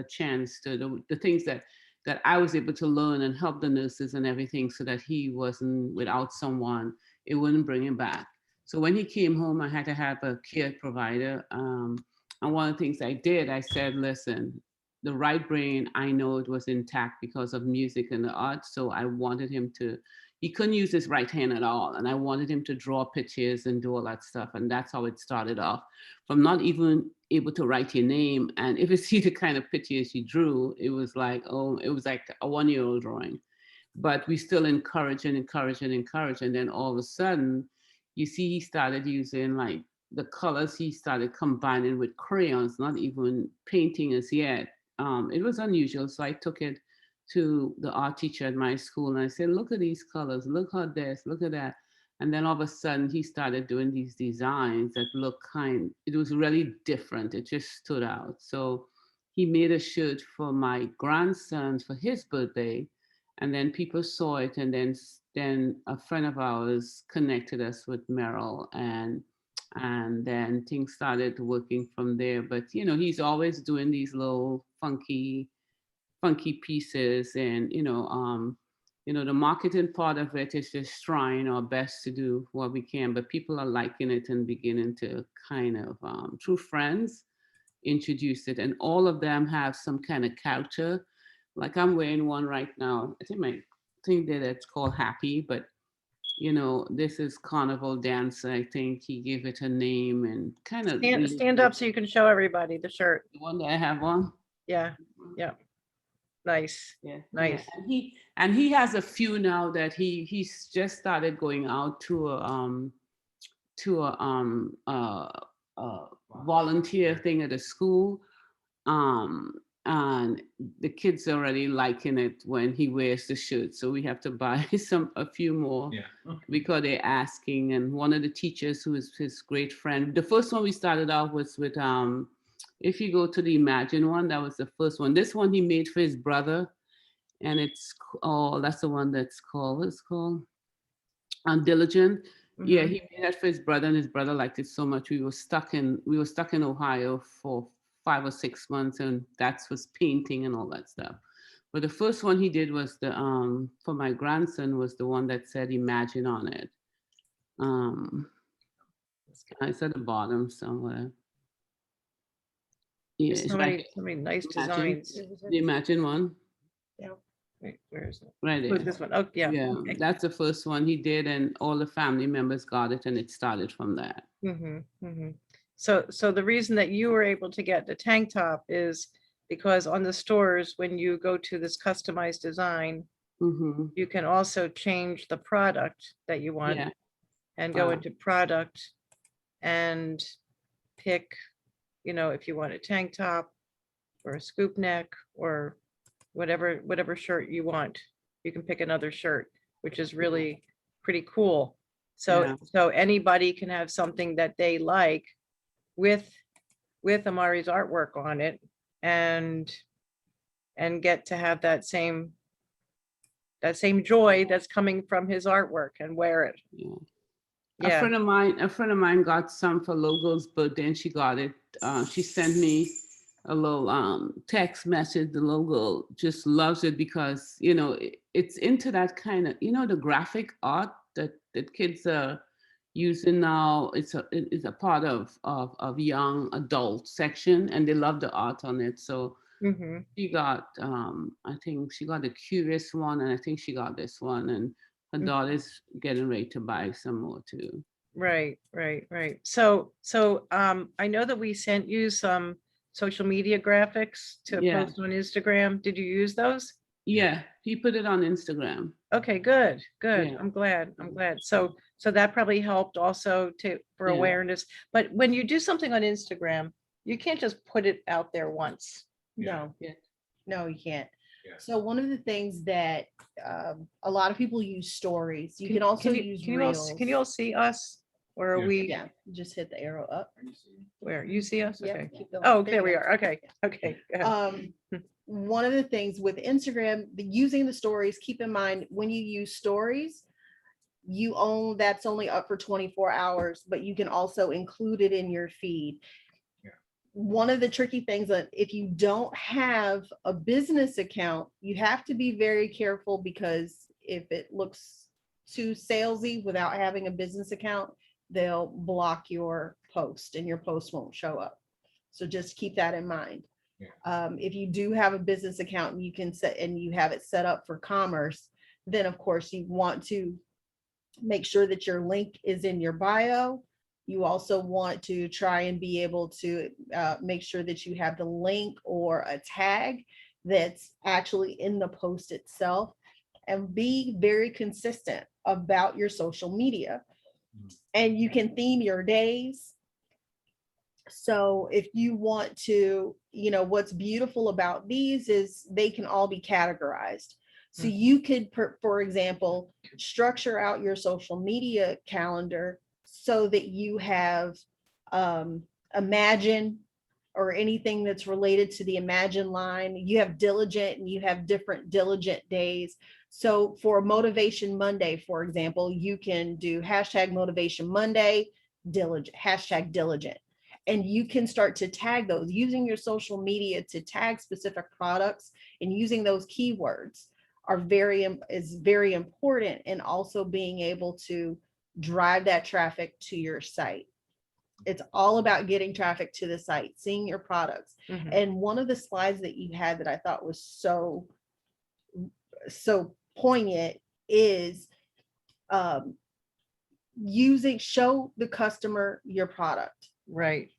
chance to the things that I was able to learn and help the nurses and everything, so that he wasn't without someone, it wouldn't bring him back. So when he came home, I had to have a care provider. And one of the things I did, I said, listen, the right brain, I know it was intact because of music and the arts. So I wanted him he couldn't use his right hand at all. And I wanted him to draw pictures and do all that stuff. And that's how it started off, from not even able to write your name. And if you see the kind of pictures he drew, it was like a 1-year-old drawing. But we still encourage and encourage and encourage. And then all of a sudden, you see, he started using like the colors, he started combining with crayons, not even painting as yet. It was unusual. So I took it to the art teacher at my school, and I said, look at these colors, look at this, look at that. And then all of a sudden he started doing these designs that it was really different. It just stood out. So he made a shirt for my grandson for his birthday. And then people saw it. And then a friend of ours connected us with Merrill, and then things started working from there. But, he's always doing these little funky pieces. And the marketing part of it is just trying our best to do what we can, but people are liking it and beginning to kind of through friends introduce it, and all of them have some kind of character. Like I'm wearing one right now. I think that it's called Happy, but this is Carnival Dance. I think he gave it a name and kind of Stand up so you can show everybody the shirt. the one that I have on. Yeah. Nice. Yeah, Nice. Yeah. And he has a few now that he's just started going out to a volunteer thing at a school, and the kids are already liking it when he wears the shirt. So we have to buy a few more. Yeah. Because they're asking. And one of the teachers, who is his great friend, the first one we started off was with if you go to the Imagine one, that was the first one. This one he made for his brother, and that's the one that's called, what's it called? Diligent. Yeah, he made that for his brother, and his brother liked it so much. We were stuck in Ohio for 5 or 6 months, and that was painting and all that stuff. But the first one he did was for my grandson, was the one that said Imagine on it. It's at the bottom somewhere. Yeah, So many nice designs. The Imagine one. Wait, where is it? Right there. This one. Oh, yeah. Yeah, Okay. that's the first one he did, and all the family members got it, and it started from that. So the reason that you were able to get the tank top is because on the stores, when you go to this customized design, you can also change the product that you want, and go into product and pick, if you want a tank top or a scoop neck or whatever shirt you want. You can pick another shirt, which is really pretty cool. So anybody can have something that they like with with Amari's artwork on it and get to have that same joy that's coming from his artwork and wear it. Yeah. A Yeah. friend of mine got some for Logo's birthday, and she got it. She sent me a little text message. The Logo just loves it because, you know, it's into that kind of, you know, the graphic art that kids are using now. It's a part of young adult section, and they love the art on it. So Mhm. she got, I think she got the Curious one, and I think she got this one, and her Mhm. daughter's getting ready to buy some more too. Right. So I know that we sent you some social media graphics to Yeah. post on Instagram. Did you use those? Yeah, he put it on Instagram. Okay, good. Yeah. I'm glad. So that probably helped also for Yeah. awareness. But when you do something on Instagram, you can't just put it out there once. No. Yeah. No, you can't. Yeah. So one of the things that a lot of people use stories. You can also use reels. Can you all see us? Or are Yeah. we, Yeah, just hit the arrow up. where you see us? Yep, Okay. keep going. Oh, There there you we go. are. Okay. Go ahead. One of the things with Instagram, using the stories, keep in mind when you use stories, that's only up for 24 hours, but you can also include it in your feed. Yeah. One of the tricky things that if you don't have a business account, you have to be very careful, because if it looks too salesy without having a business account, they'll block your post and your post won't show up. So just keep that in mind. If you do have a business account and you have it set up for commerce, then of course you want to make sure that your link is in your bio. You also want to try and be able to make sure that you have the link or a tag that's actually in the post itself, and be very consistent about your social media. And you can theme your days. So if you want to, what's beautiful about these is they can all be categorized. So you could, for example, structure out your social media calendar so that you have Imagine, or anything that's related to the Imagine line. You have Diligent, and you have different Diligent days. So for Motivation Monday, for example, you can do #Motivation Monday, #Diligent. And you can start to tag those using your social media to tag specific products, and using those keywords is very important, and also being able to drive that traffic to your site. It's all about getting traffic to the site, seeing your products. Mhm. And one of the slides that you had that I thought was so poignant is show the customer your product. Right.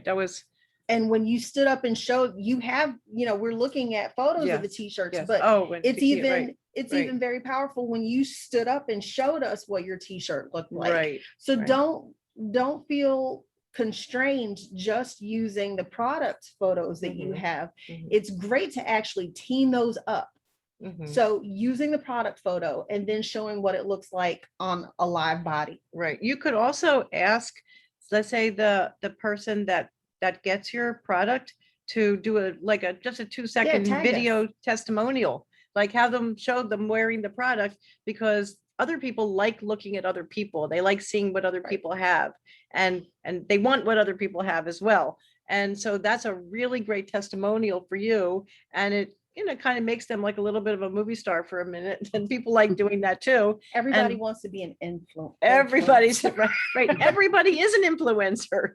That was, And when you stood up and showed, we're looking at photos of the Yes, t-shirts, yes. but Oh, when it's t- even right. very powerful when you stood up and showed us what your t-shirt looked like. right. So right. don't feel constrained just using the product photos that you Mhm. have. Mhm. It's great to actually team those up. Mhm. So using the product photo and then showing what it looks like on a live body. Right. You could also ask, let's say the person that gets your product to do just a 2-second tag us. video testimonial, like have them show them wearing the product, because other people like looking at other people. They like seeing what other people have, and they want what other people have as well. And so that's a really great testimonial for you. And it, kind of makes them like a little bit of a movie star for a minute. And people like doing that too. Everybody And wants to be an influencer. Everybody's right. Everybody is an influencer.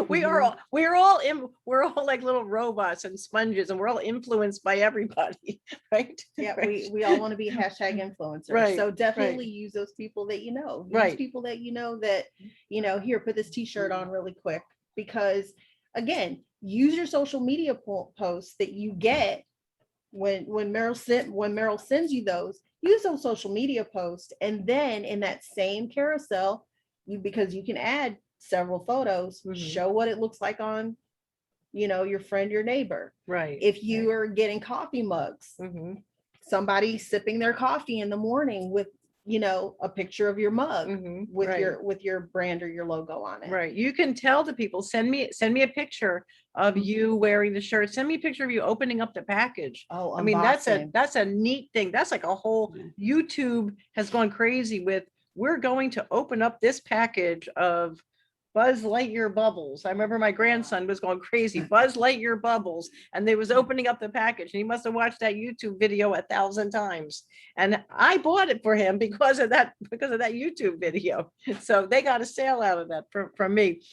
We're all like little robots and sponges, and we're all influenced by everybody, right? Yeah, Right. we all want to be #influencers. Right, So definitely use those people that you know. Use Right. people that here, put this t-shirt on really quick. Because again, use your social media posts that you get when Meryl sends you those. Use those social media posts, and then in that same carousel, because you can add several photos, Mhm. show what it looks like on your friend, your neighbor. Right. If you are getting coffee mugs, Mhm. somebody sipping their coffee in the morning with you know, a picture of your mug Mhm, with right. with your brand or your logo on it. Right. You can tell the people, send me a picture of Mhm. you wearing the shirt. Send me a picture of you opening up the package. Oh, I mean, unboxing. that's a neat thing. That's like a whole Yeah. YouTube has gone crazy with, we're going to open up this package of Buzz Lightyear bubbles. I remember my grandson was going crazy, Buzz Lightyear bubbles, and they was opening up the package, and he must have watched that YouTube video 1,000 times. And I bought it for him because of that YouTube video. So they got a sale out of that from me.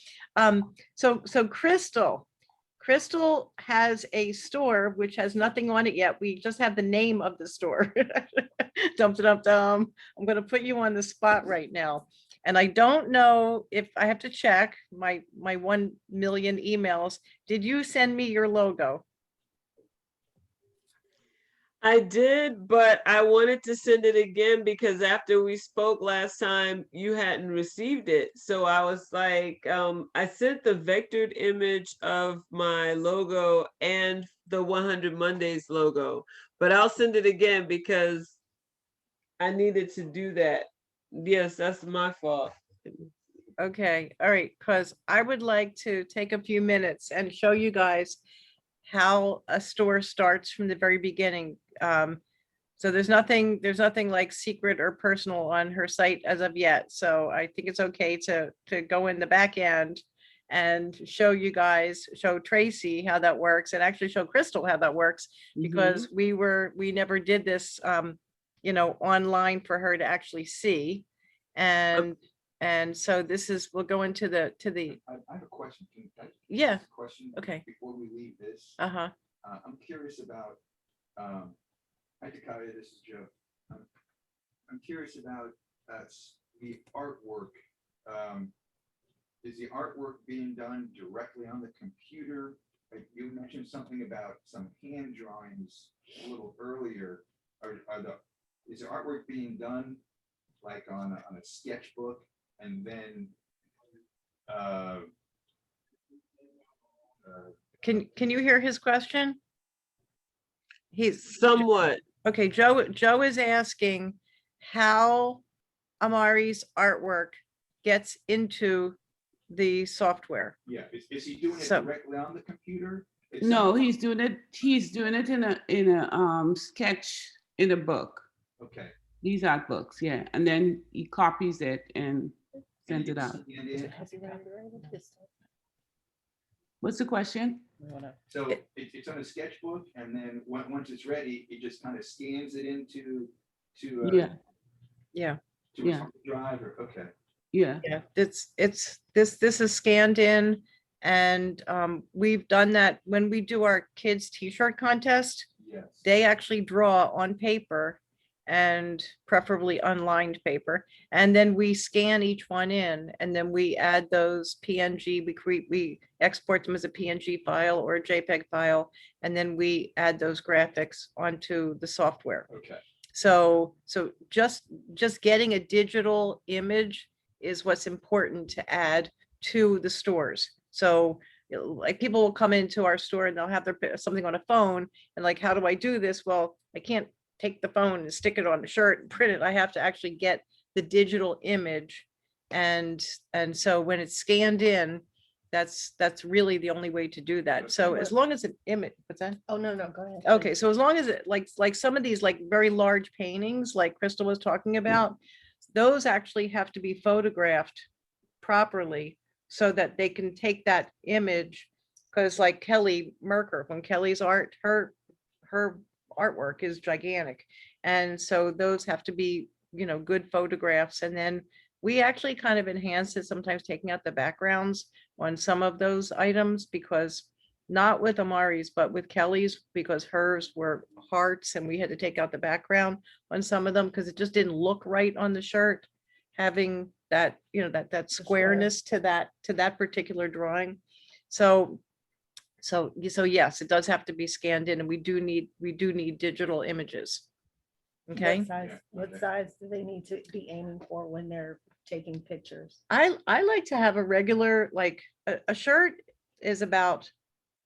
So Crystal has a store which has nothing on it yet. We just have the name of the store. Dum dum dum. I'm going to put you on the spot right now. And I don't know if I have to check my 1 million emails. Did you send me your logo? I did, but I wanted to send it again because after we spoke last time, you hadn't received it. So I was like, I sent the vectored image of my logo and the 100 Mondays logo, but I'll send it again because I needed to do that. Yes, that's my fault. Okay, all right, because I would like to take a few minutes and show you guys how a store starts from the very beginning. So there's nothing like secret or personal on her site as of yet. So I think it's okay to go in the back end and show you guys, show Tracy how that works, and actually show Crystal how that works, because we never did this, you know, online for her to actually see. And so this is, we'll go into the I have a question. Can I Yeah. ask a question Okay. before we leave this? Uh-huh. I'm curious about, hi Takaya, this is Joe. I'm curious about the artwork. Is the artwork being done directly on the computer? Like you mentioned something about some hand drawings a little earlier. Is the artwork being done like on a sketchbook and then Can you hear his question? He's Somewhat. okay. Joe is asking how Amari's artwork gets into the software. yeah, is he doing it So- directly on the computer? No, he's doing it in a sketch in a book. Okay. These art books, yeah. And then he copies it and sends it out. What's the question? So it's on a sketchbook, and then once it's ready, it just kind of scans it into Yeah, Yeah, to yeah. a drive, or okay. yeah. yeah. This is scanned in, and we've done that when we do our kids t-shirt contest. Yes. They actually draw on paper, and preferably unlined paper, and then we scan each one in, and then we add those PNG, we export them as a PNG file or a JPEG file, and then we add those graphics onto the software. Okay. So just getting a digital image is what's important to add to the stores. So like people will come into our store and they'll have something on a phone, and like, how do I do this? Well, I can't take the phone and stick it on the shirt and print it. I have to actually get the digital image. And so when it's scanned in, that's really the only way to do that. So as long as an image, what's that? Oh, no, go ahead. Okay, so as long as it like some of these like very large paintings like Crystal was talking about, those actually have to be photographed properly so that they can take that image. Because like Kelly Merker, when Kelly's art, her artwork is gigantic. And so those have to be, you know, good photographs. And then we actually kind of enhance it, sometimes taking out the backgrounds on some of those items, because not with Amari's, but with Kelly's, because hers were hearts and we had to take out the background on some of them because it just didn't look right on the shirt, having that, you know, that squareness to that particular drawing. So yes, it does have to be scanned in, and we do need digital images. Okay. What size do they need to be aiming for when they're taking pictures? I like to have a regular, like a shirt is about,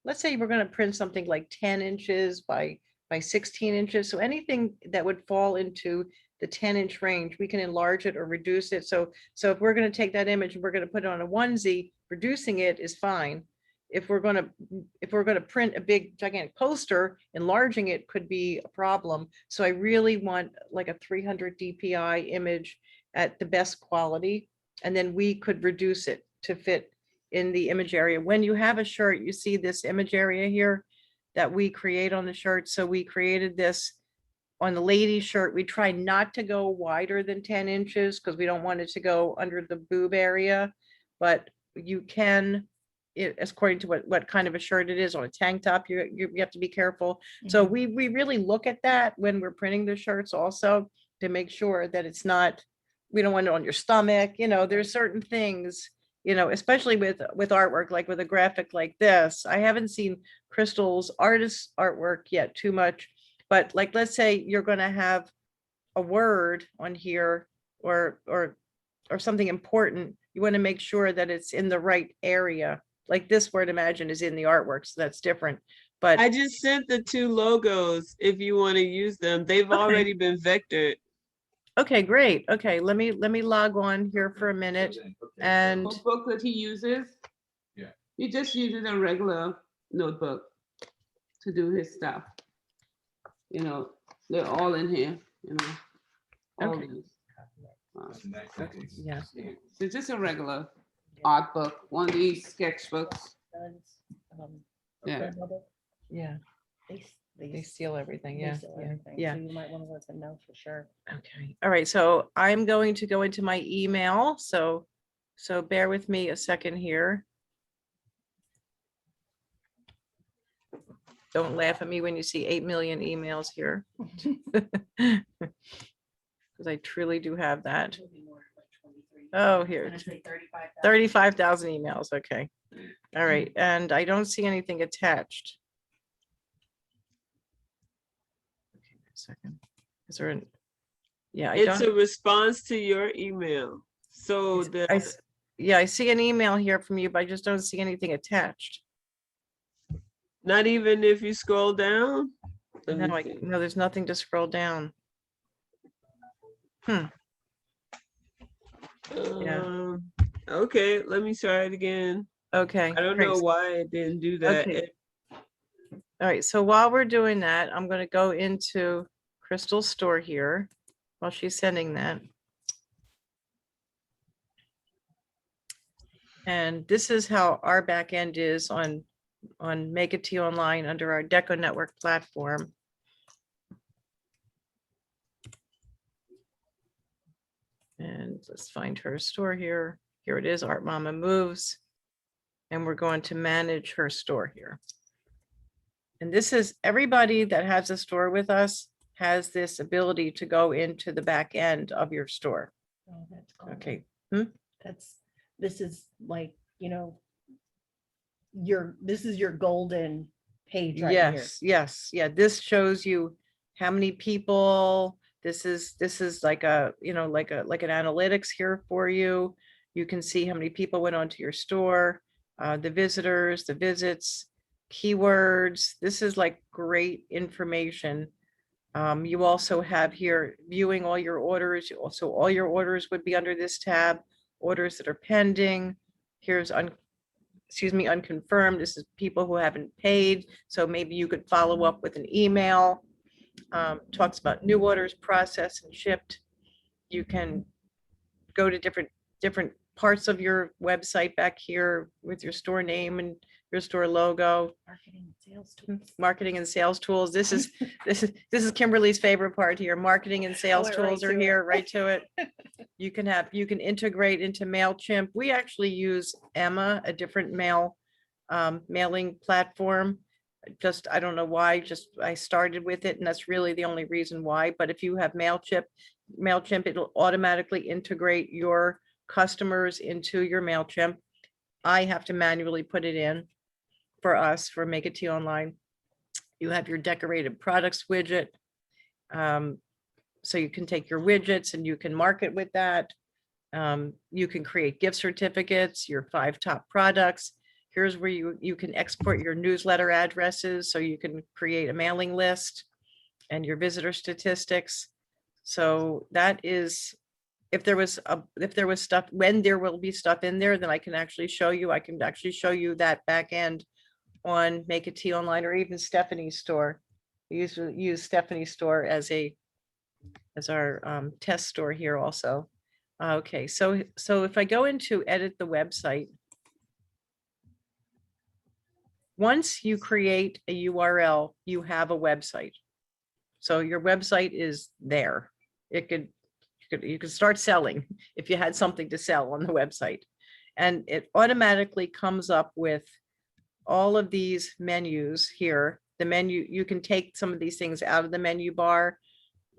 let's say we're going to print something like 10 inches by 16 inches. So anything that would fall into the 10-inch range, we can enlarge it or reduce it. So if we're going to take that image and we're going to put it on a onesie, reducing it is fine. If we're going to print a big gigantic poster, enlarging it could be a problem. So I really want like a 300 DPI image at the best quality, and then we could reduce it to fit in the image area. When you have a shirt, you see this image area here that we create on the shirt. So we created this on the lady shirt. We try not to go wider than 10 inches because we don't want it to go under the boob area, but you can, according to what kind of a shirt it is. On a tank top, you have to be careful. So we really look at that when we're printing the shirts also, to make sure that it's not, we don't want it on your stomach. There's certain things, especially with artwork, like with a graphic like this. I haven't seen Crystal's artist artwork yet too much, but like, let's say you're going to have a word on here or something important. You want to make sure that it's in the right area. Like this word, imagine, is in the artwork, so that's different. But I just sent the 2 logos if you want to use them. They've already been vectored. okay, great. Okay, let me log on here for a minute. And Notebook that he uses. Yeah. He just uses a regular notebook to do his stuff. They're all in here, all Okay. these. yeah, So it's just a regular art book, one of these sketchbooks. Yeah. yeah, they seal everything. Yeah, Yeah. So you might want to let them know for sure. Okay. All right. So I'm going to go into my email. So bear with me a second here. Don't laugh at me when you see 8 million emails here. Because I truly do have that. Oh, here, 35,000 emails. Okay. All right. And I don't see anything attached. Okay, wait a second. Is there an, yeah, It's a response to your email. So yeah, I see an email here from you, but I just don't see anything attached. not even if you scroll down. Let me see. No, there's nothing to scroll down. Yeah. Okay, let me try it again. Okay. I don't great. know why it didn't do that. Okay. All right, so while we're doing that, I'm going to go into Crystal's store here while she's sending that. And this is how our back end is on Make It Tea Online under our Deco Network platform. And let's find her store here. Here it is, Art Mama Moves. And we're going to manage her store here. And this is everybody that has a store with us has this ability to go into the back end of your store. Oh, that's cool. Okay. This is like, this is your golden page right here. Yes. Yeah. This shows you how many people. This is like a, like an analytics here for you. You can see how many people went onto your store, the visitors, the visits, keywords. This is like great information. You also have here viewing all your orders. So all your orders would be under this tab, orders that are pending. Here's unconfirmed. This is people who haven't paid. So maybe you could follow up with an email. Talks about new orders processed and shipped. You can go to different parts of your website back here with your store name and your store logo. Marketing and sales tools. This is Kimberly's favorite part here. Marketing and sales tools are here, right to it. You can integrate into MailChimp. We actually use Emma, a different mailing platform. I don't know why, I started with it and that's really the only reason why. But if you have MailChimp, it'll automatically integrate your customers into your MailChimp. I have to manually put it in for us for Make It Tea Online. You have your decorated products widget. So you can take your widgets and you can market with that. You can create gift certificates, your 5 top products. Here's where you can export your newsletter addresses so you can create a mailing list and your visitor statistics. So that is, if there was stuff, when there will be stuff in there, then I can actually show you, that back end on Make It Tea Online, or even Stephanie's store. We use Stephanie's store as our test store here also. Okay, so if I go into edit the website, once you create a URL, you have a website. So your website is there. You could start selling if you had something to sell on the website. And it automatically comes up with all of these menus here. The menu, you can take some of these things out of the menu bar,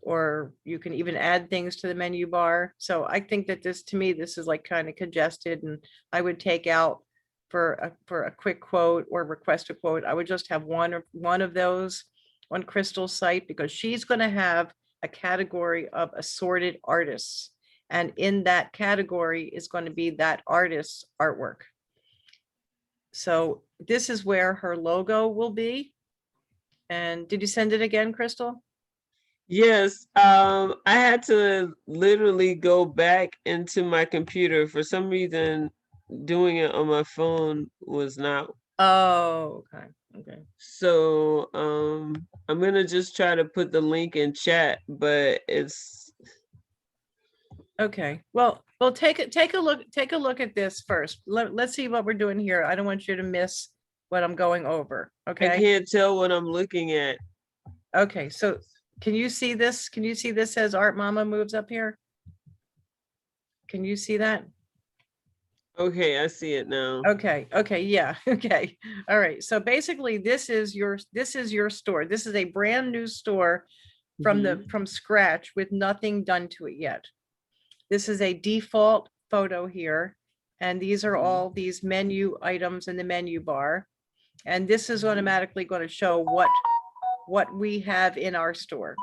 or you can even add things to the menu bar. So I think that to me, this is like kind of congested, and I would take out for a quick quote or request a quote. I would just have one of those on Crystal's site, because she's going to have a category of assorted artists. And in that category is going to be that artist's artwork. So this is where her logo will be. And did you send it again, Crystal? Yes, I had to literally go back into my computer. For some reason, doing it on my phone was not. Oh, okay. Okay. So I'm gonna just try to put the link in chat, but it's Okay. Well, take a look at this first. Let's see what we're doing here. I don't want you to miss what I'm going over. I Okay. can't tell what I'm looking at. Okay. So can you see this? Can you see this says Art Mama Moves up here? Can you see that? Okay, I see it now. Okay, okay, yeah, okay. All right. So basically this is your store. This is a brand new store from scratch with nothing done to it yet. This is a default photo here. And these are all these menu items in the menu bar. And this is automatically going to show what we have in our store.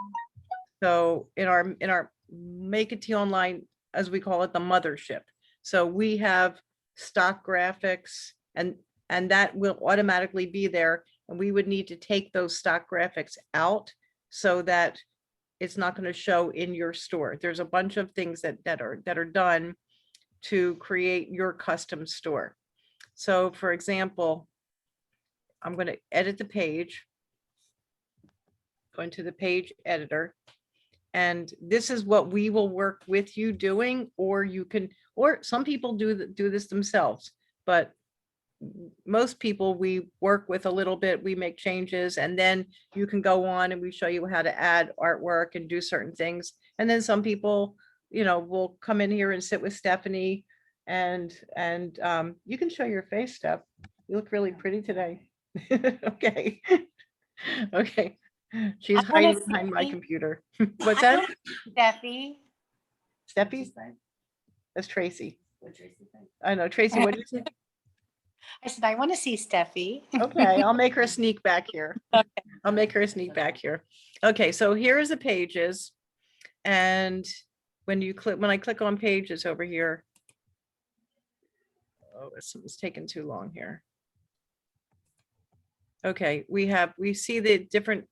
So in our Make It Tea Online, as we call it, the mothership. So we have stock graphics, and that will automatically be there. And we would need to take those stock graphics out so that it's not going to show in your store. There's a bunch of things that are done to create your custom store. So for example, I'm going to edit the page, go into the page editor. And this is what we will work with you doing, or you can, or some people do this themselves, but most people we work with a little bit, we make changes, and then you can go on and we show you how to add artwork and do certain things. And then some people, will come in here and sit with Stephanie, and you can show your face, Steph. You look really pretty today. Okay. Okay. She's I wanna hiding behind my see- computer. What's that? Steffi. Steffi? That's Tracy. I know, Tracy, what do you say? I said, I want to see Steffi. Okay, I'll make her a sneak back here. I'll make her a sneak back here. Okay, so here's the pages. And when I click on pages over here. Oh, it's taking too long here. Okay, we see the different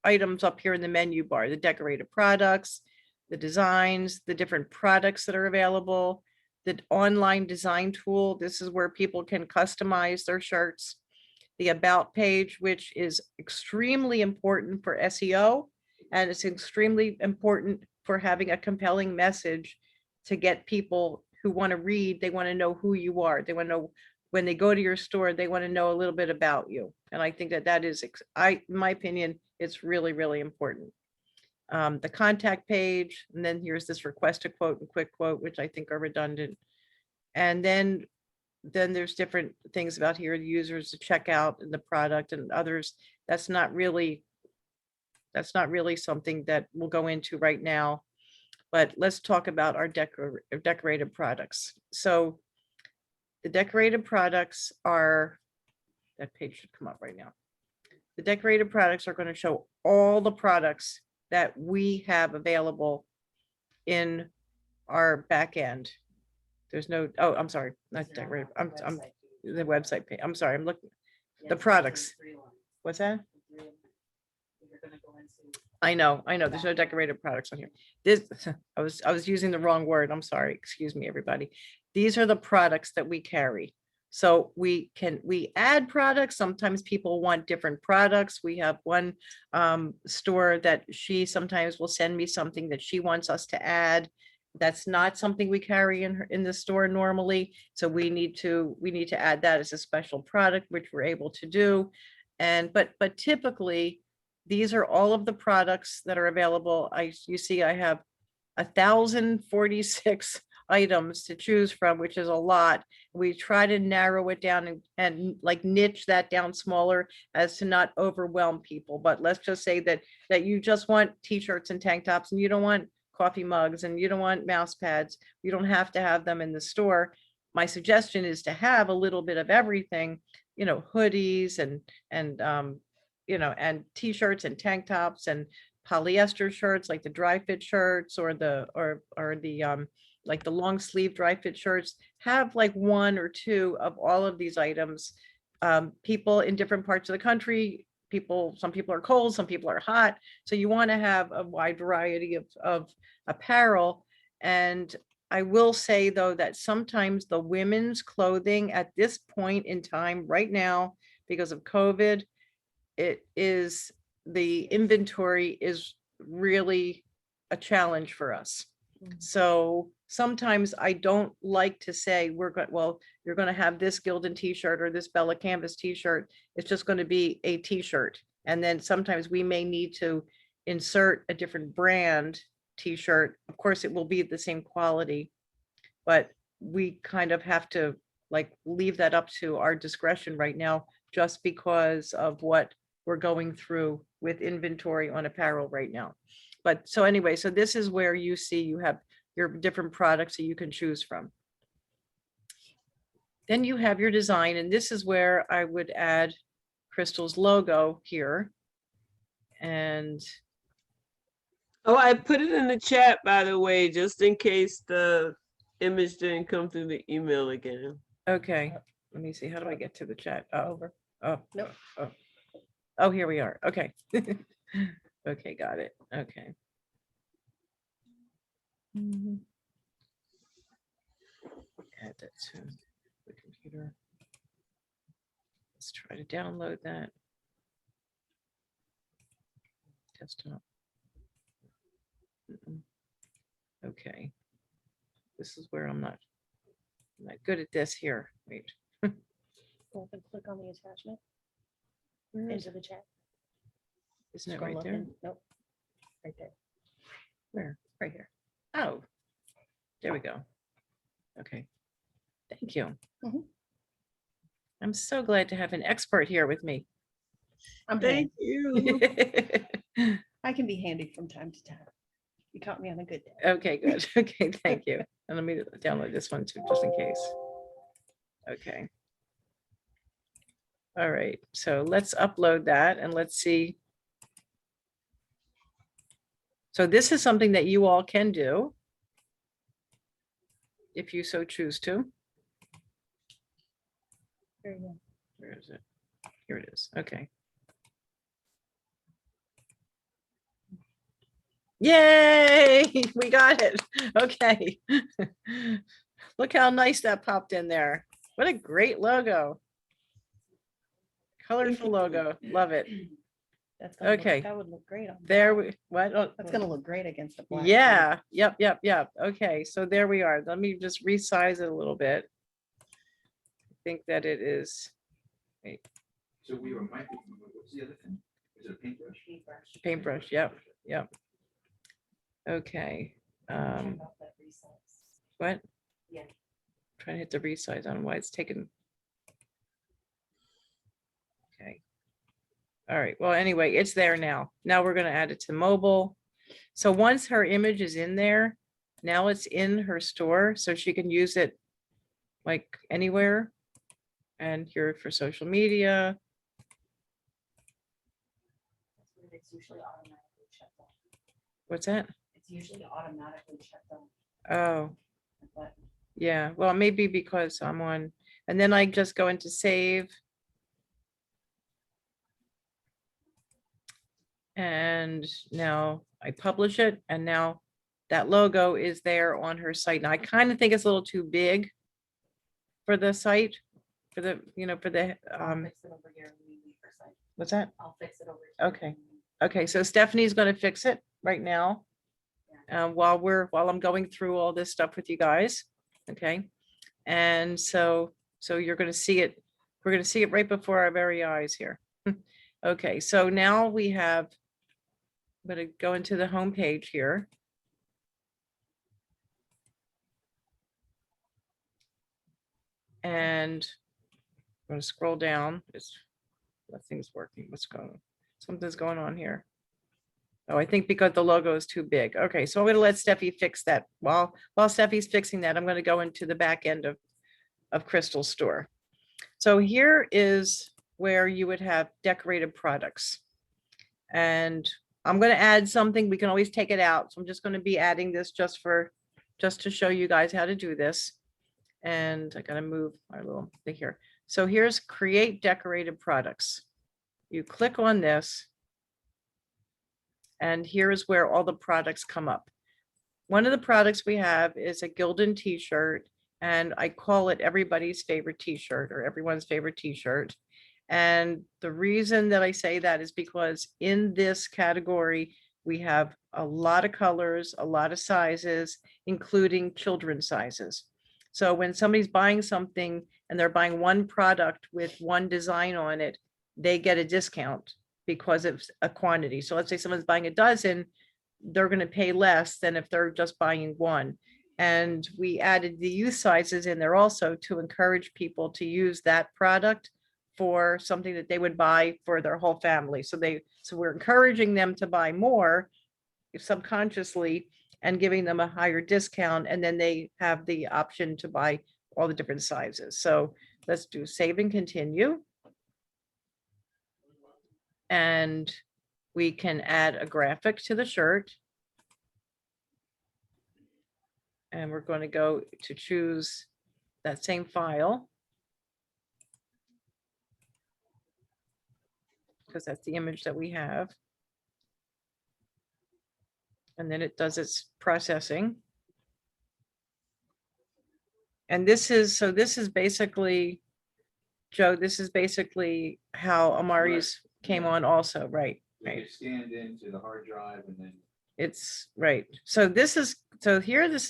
items up here in the menu bar, the decorated products, the designs, the different products that are available, the online design tool. This is where people can customize their shirts. The about page, which is extremely important for SEO, and it's extremely important for having a compelling message to get people who want to read. They want to know who you are. They want to know when they go to your store, they want to know a little bit about you. And I think that is, in my opinion, it's really, really important. The contact page, and then here's this request a quote and quick quote, which I think are redundant. And then there's different things about here, the users to check out and the product and others. That's not really something that we'll go into right now. But let's talk about our decorated products. So the decorated products are, that page should come up right now. The decorated products are going to show all the products that we have available in our back end. There's no, oh, I'm sorry, not decorated. I'm the website page. I'm sorry, I'm looking, the products. What's that? I know, there's no decorated products on here. This, I was using the wrong word. I'm sorry. Excuse me, everybody. These are the products that we carry. So we add products. Sometimes people want different products. We have one store that she sometimes will send me something that she wants us to add. That's not something we carry in the store normally. So we need to add that as a special product, which we're able to do. And but typically, these are all of the products that are available. You see, I have 1,046 items to choose from, which is a lot. We try to narrow it down and like niche that down smaller as to not overwhelm people. But let's just say that you just want t-shirts and tank tops, and you don't want coffee mugs, and you don't want mouse pads. You don't have to have them in the store. My suggestion is to have a little bit of everything, hoodies and and t-shirts and tank tops and polyester shirts, like the dry fit shirts, or the like the long sleeve dry fit shirts. Have like one or two of all of these items. People in different parts of the country, some people are cold, some people are hot, so you want to have a wide variety of apparel. And I will say, though, that sometimes the women's clothing at this point in time right now, because of COVID, the inventory is really a challenge for us. So sometimes I don't like to say you're going to have this Gildan t-shirt or this Bella Canvas t-shirt. It's just going to be a t-shirt. And then sometimes we may need to insert a different brand t-shirt. Of course, it will be the same quality, but we kind of have to leave that up to our discretion right now, just because of what we're going through with inventory on apparel right now. But so anyway, so this is where you see you have your different products that you can choose from. Then you have your design, and this is where I would add Crystal's logo here. And oh, I put it in the chat, by the way, just in case the image didn't come through the email again. okay, let me see, how do I get to the chat? Over. Nope. Oh, here we are. Okay. Okay, got it. Okay. Add that to the computer. Let's try to download that. Desktop. Okay. This is where I'm not good at this here. Wait. Go up and click on the attachment Where is into the chat. Isn't it Scroll right up there? and- Nope. Right there. Where? Right here. Oh, there we go. Okay. Thank you. Mhm. I'm so glad to have an expert here with me. I'm Thank handy. you. I can be handy from time to time. You caught me on a good day. Okay, good. Okay, thank you. And let me download this one too, just in case. Okay. All right, so let's upload that and let's see. So this is something that you all can do if you so choose to. There you go. Where is it? Here it is. Okay. Yay, we got it. Okay. Look how nice that popped in there. What a great logo. Colorful logo. Love it. That's gonna look- Okay. That would look great on. There black. we, what? Oh, That's gonna look great against the black. too. yeah, yep. Okay, so there we are. Let me just resize it a little bit. I think that it is So we were what's the other thing? Is it a paintbrush? paintbrush. Yep. Okay. What? Yeah. Trying to hit the resize. I don't know why it's taken. Okay. All right. Well, anyway, it's there now. Now we're going to add it to mobile. So once her image is in there, now it's in her store, so she can use it like anywhere. And here for social media. It's usually automatically shut down. What's that? It's usually automatically shut down. Oh, But yeah. Well, maybe because I'm on, and then I just go into save. And now I publish it, and now that logo is there on her site. Now I kind of think it's a little too big for the site, for the, for the, I'll fix it over here when we leave for site. what's that? I'll fix it over. here Okay. when we leave. Okay, so Stephanie's gonna fix it right now. While I'm going through all this stuff with you guys, okay? And so you're gonna see it, we're gonna see it right before our very eyes here. Okay, so now we have, I'm gonna go into the home page here. And I'm gonna scroll down. Nothing's working. Something's going on here. Oh, I think because the logo is too big. Okay, so I'm gonna let Steffi fix that. While Steffi's fixing that, I'm gonna go into the back end of Crystal's store. So here is where you would have decorated products. And I'm gonna add something. We can always take it out. So I'm just gonna be adding this just to show you guys how to do this. And I gotta move my little thing here. So here's create decorated products. You click on this. And here is where all the products come up. One of the products we have is a Gildan t-shirt, and I call it everybody's favorite t-shirt or everyone's favorite t-shirt. And the reason that I say that is because in this category, we have a lot of colors, a lot of sizes, including children's sizes. So when somebody's buying something and they're buying one product with one design on it, they get a discount because it's a quantity. So let's say someone's buying a dozen, they're going to pay less than if they're just buying one. And we added the youth sizes in there also to encourage people to use that product for something that they would buy for their whole family. So we're encouraging them to buy more subconsciously and giving them a higher discount. And then they have the option to buy all the different sizes. So let's do save and continue. And we can add a graphic to the shirt. And we're going to go to choose that same file, because that's the image that we have. And then it does its processing. And this is basically, Joe, this is basically how Amari's came on also, right? Right. Scanned into the hard drive and then. It's right. So this is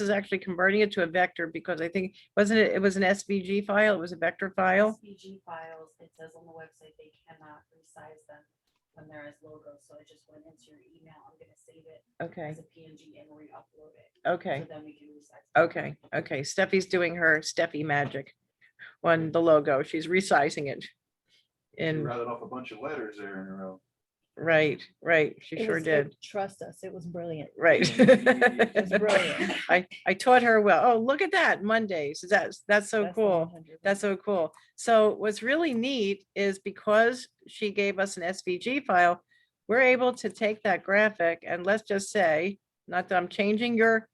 actually converting it to a vector, because I think, wasn't it, it was an SVG file, it was a vector file. SVG files, it says on the website, they cannot resize them when they're as logos. So I just went into your email. I'm gonna save it Okay, as a PNG and re-upload it. okay, So then we can resize. it. okay, okay. Steffi's doing her Steffi magic on the logo. She's resizing it. In Rather off a bunch of letters there in a row. right, she sure did. Trust us, it was brilliant. Right. It's brilliant. I taught her well. Oh, look at that, Mondays. That's so That's cool. 100. That's so cool. So what's really neat is because she gave us an SVG file, we're able to take that graphic and let's just say, not that I'm changing your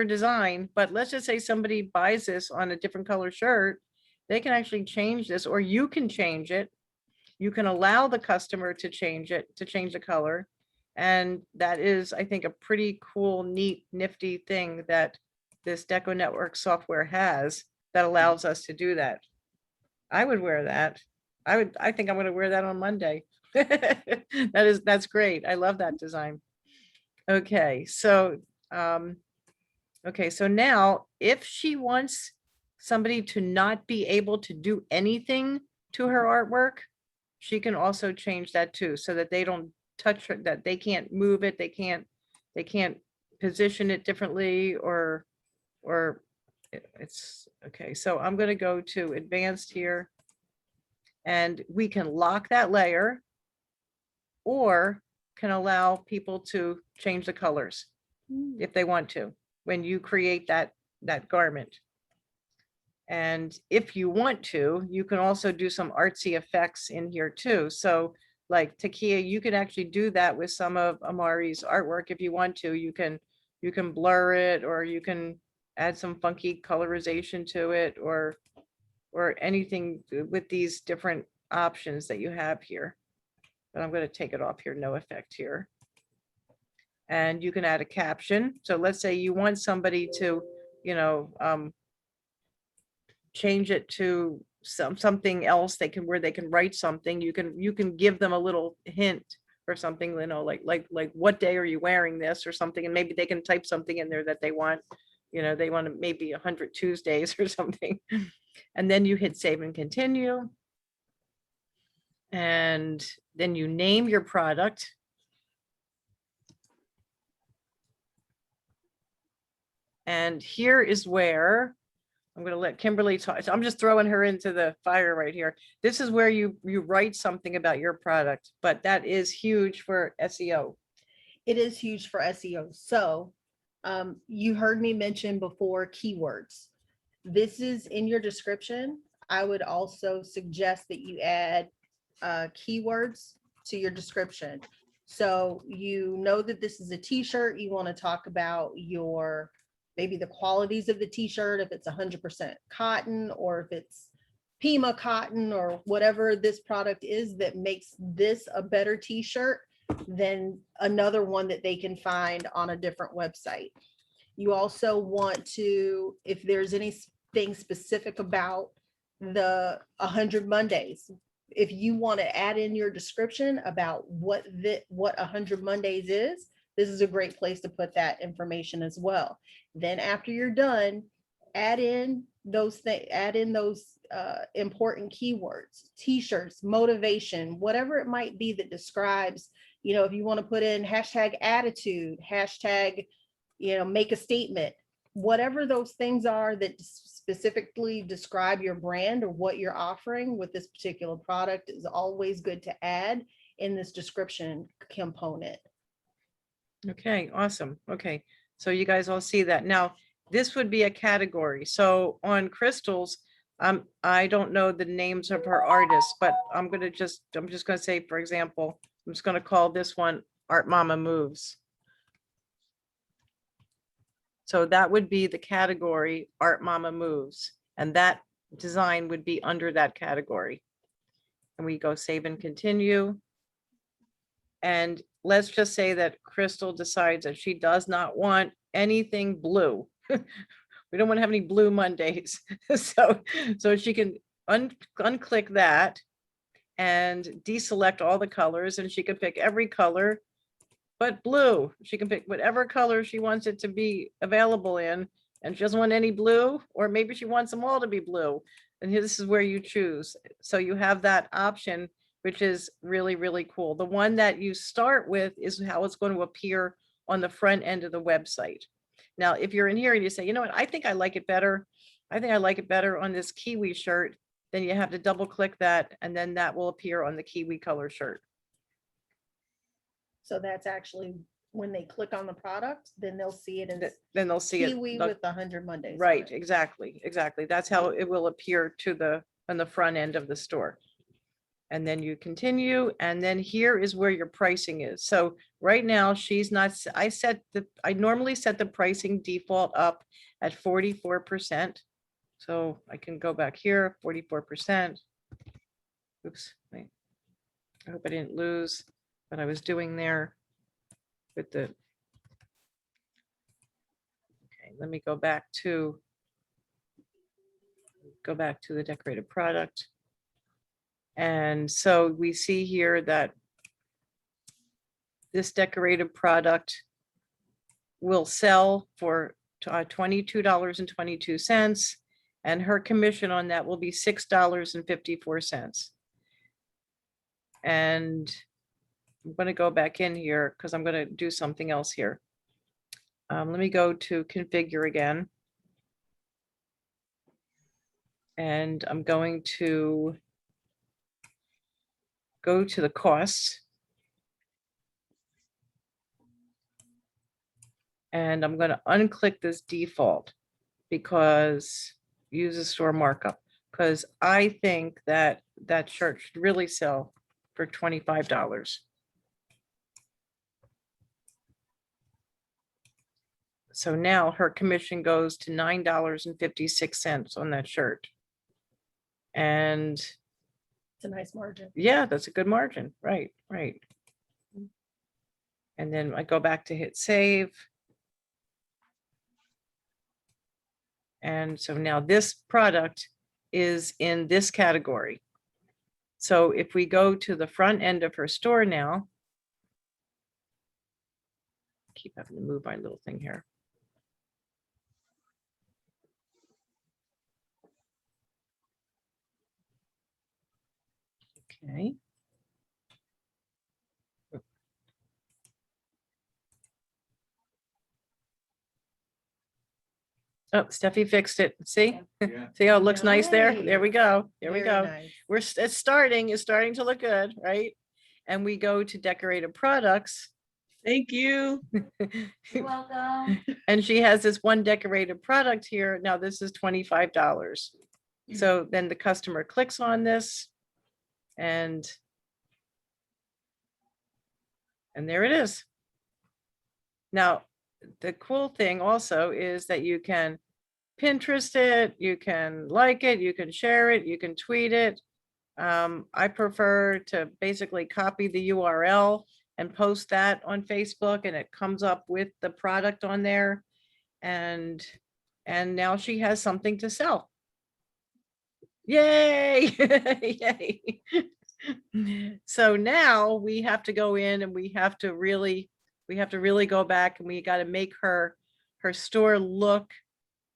design, but let's just say somebody buys this on a different color shirt, they can actually change this, or you can change it. You can allow the customer to change it, to change the color. And that is, I think, a pretty cool, neat, nifty thing that this Deco Network software has that allows us to do that. I would wear that. I think I'm going to wear that on Monday. That's great. I love that design. Okay, so so now if she wants somebody to not be able to do anything to her artwork, she can also change that too, so that they don't touch her, that they can't move it, they can't position it differently, or it's okay. So I'm going to go to advanced here, and we can lock that layer or can allow people to change the colors if they want to when you create that garment. And if you want to, you can also do some artsy effects in here too. So like Takia, you can actually do that with some of Amari's artwork if you want to. You can blur it, or you can add some funky colorization to it, or anything with these different options that you have here. but I'm going to take it off here, no effect here. And you can add a caption. So let's say you want somebody to, you know, change it to something else they can, where they can write something. You can give them a little hint or something, you know, like what day are you wearing this or something, and maybe they can type something in there that they want, you know, they want to maybe 100 Tuesdays or something. And then you hit save and continue. And then you name your product. And here is where I'm going to let Kimberly talk. So I'm just throwing her into the fire right here. This is where you write something about your product, but that is huge for SEO. It is huge for SEO. So you heard me mention before keywords. This is in your description. I would also suggest that you add keywords to your description. So you know that this is a t-shirt, you want to talk about your, maybe the qualities of the t-shirt, if it's 100% cotton or if it's Pima cotton or whatever this product is that makes this a better t-shirt than another one that they can find on a different website. You also want to, if there's anything specific about the 100 Mondays, if you want to add in your description about what 100 Mondays is, this is a great place to put that information as well. Then after you're done, add in those important keywords, t-shirts, motivation, whatever it might be that describes, you know, if you want to put in hashtag attitude, hashtag, you know, make a statement, whatever those things are that specifically describe your brand or what you're offering with this particular product is always good to add in this description component. Okay, awesome. Okay, so you guys all see that. Now, this would be a category. So on Crystal's, I don't know the names of her artists, but I'm just gonna say, for example, I'm just gonna call this one Art Mama Moves. So that would be the category Art Mama Moves, and that design would be under that category. And we go save and continue. And let's just say that Crystal decides that she does not want anything blue. We don't want to have any blue Mondays. So she can unclick that and deselect all the colors, and she can pick every color but blue. She can pick whatever color she wants it to be available in, and she doesn't want any blue, or maybe she wants them all to be blue. And here, this is where you choose. So you have that option, which is really, really cool. The one that you start with is how it's going to appear on the front end of the website. Now, if you're in here and you say, you know what, I think I like it better. I think I like it better on this kiwi shirt, then you have to double click that, and then that will appear on the kiwi color shirt. So that's actually when they click on the product, then they'll see it as Then they'll see kiwi it. with 100 Mondays. on Right, it. exactly. That's how it will appear on the front end of the store. And then you continue, and then here is where your pricing is. So right now she's not, I normally set the pricing default up at 44%. So I can go back here, 44%. Oops, wait. I hope I didn't lose what I was doing there with the. Okay, let me go back to the decorated product. And so we see here that this decorated product will sell for $22.22, and her commission on that will be $6.54. And I'm going to go back in here because I'm going to do something else here. Let me go to configure again. And I'm going to go to the costs. And I'm going to unclick this default because use a store markup, because I think that that shirt should really sell for $25. So now her commission goes to $9.56 on that shirt. And It's a nice margin. Yeah, that's a good margin. Right, right. And then I go back to hit save. And so now this product is in this category. So if we go to the front end of her store now, keep having to move my little thing here. Okay. Oh, Steffi fixed it. See? Yeah. See how it looks nice there? There we go. There we Very go. nice. It's starting to look good, right? And we go to decorated products. Thank you. You're welcome. And she has this one decorated product here. Now this is $25. So then the customer clicks on this and there it is. Now, the cool thing also is that you can Pinterest it, you can like it, you can share it, you can tweet it. I prefer to basically copy the URL and post that on Facebook, and it comes up with the product on there. And now she has something to sell. Yay! Yay! So now we have to go in and we have to really go back, and we got to make her store look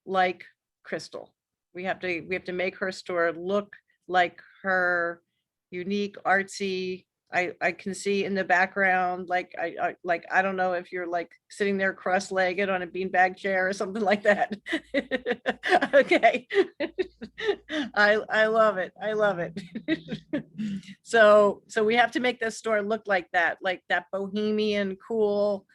like Crystal. We have to make her store look like her unique artsy. I can see in the background, like I don't know if you're like sitting there cross-legged on a beanbag chair or something like that. Okay. I love it. I love it. So we have to make this store look like that bohemian, cool.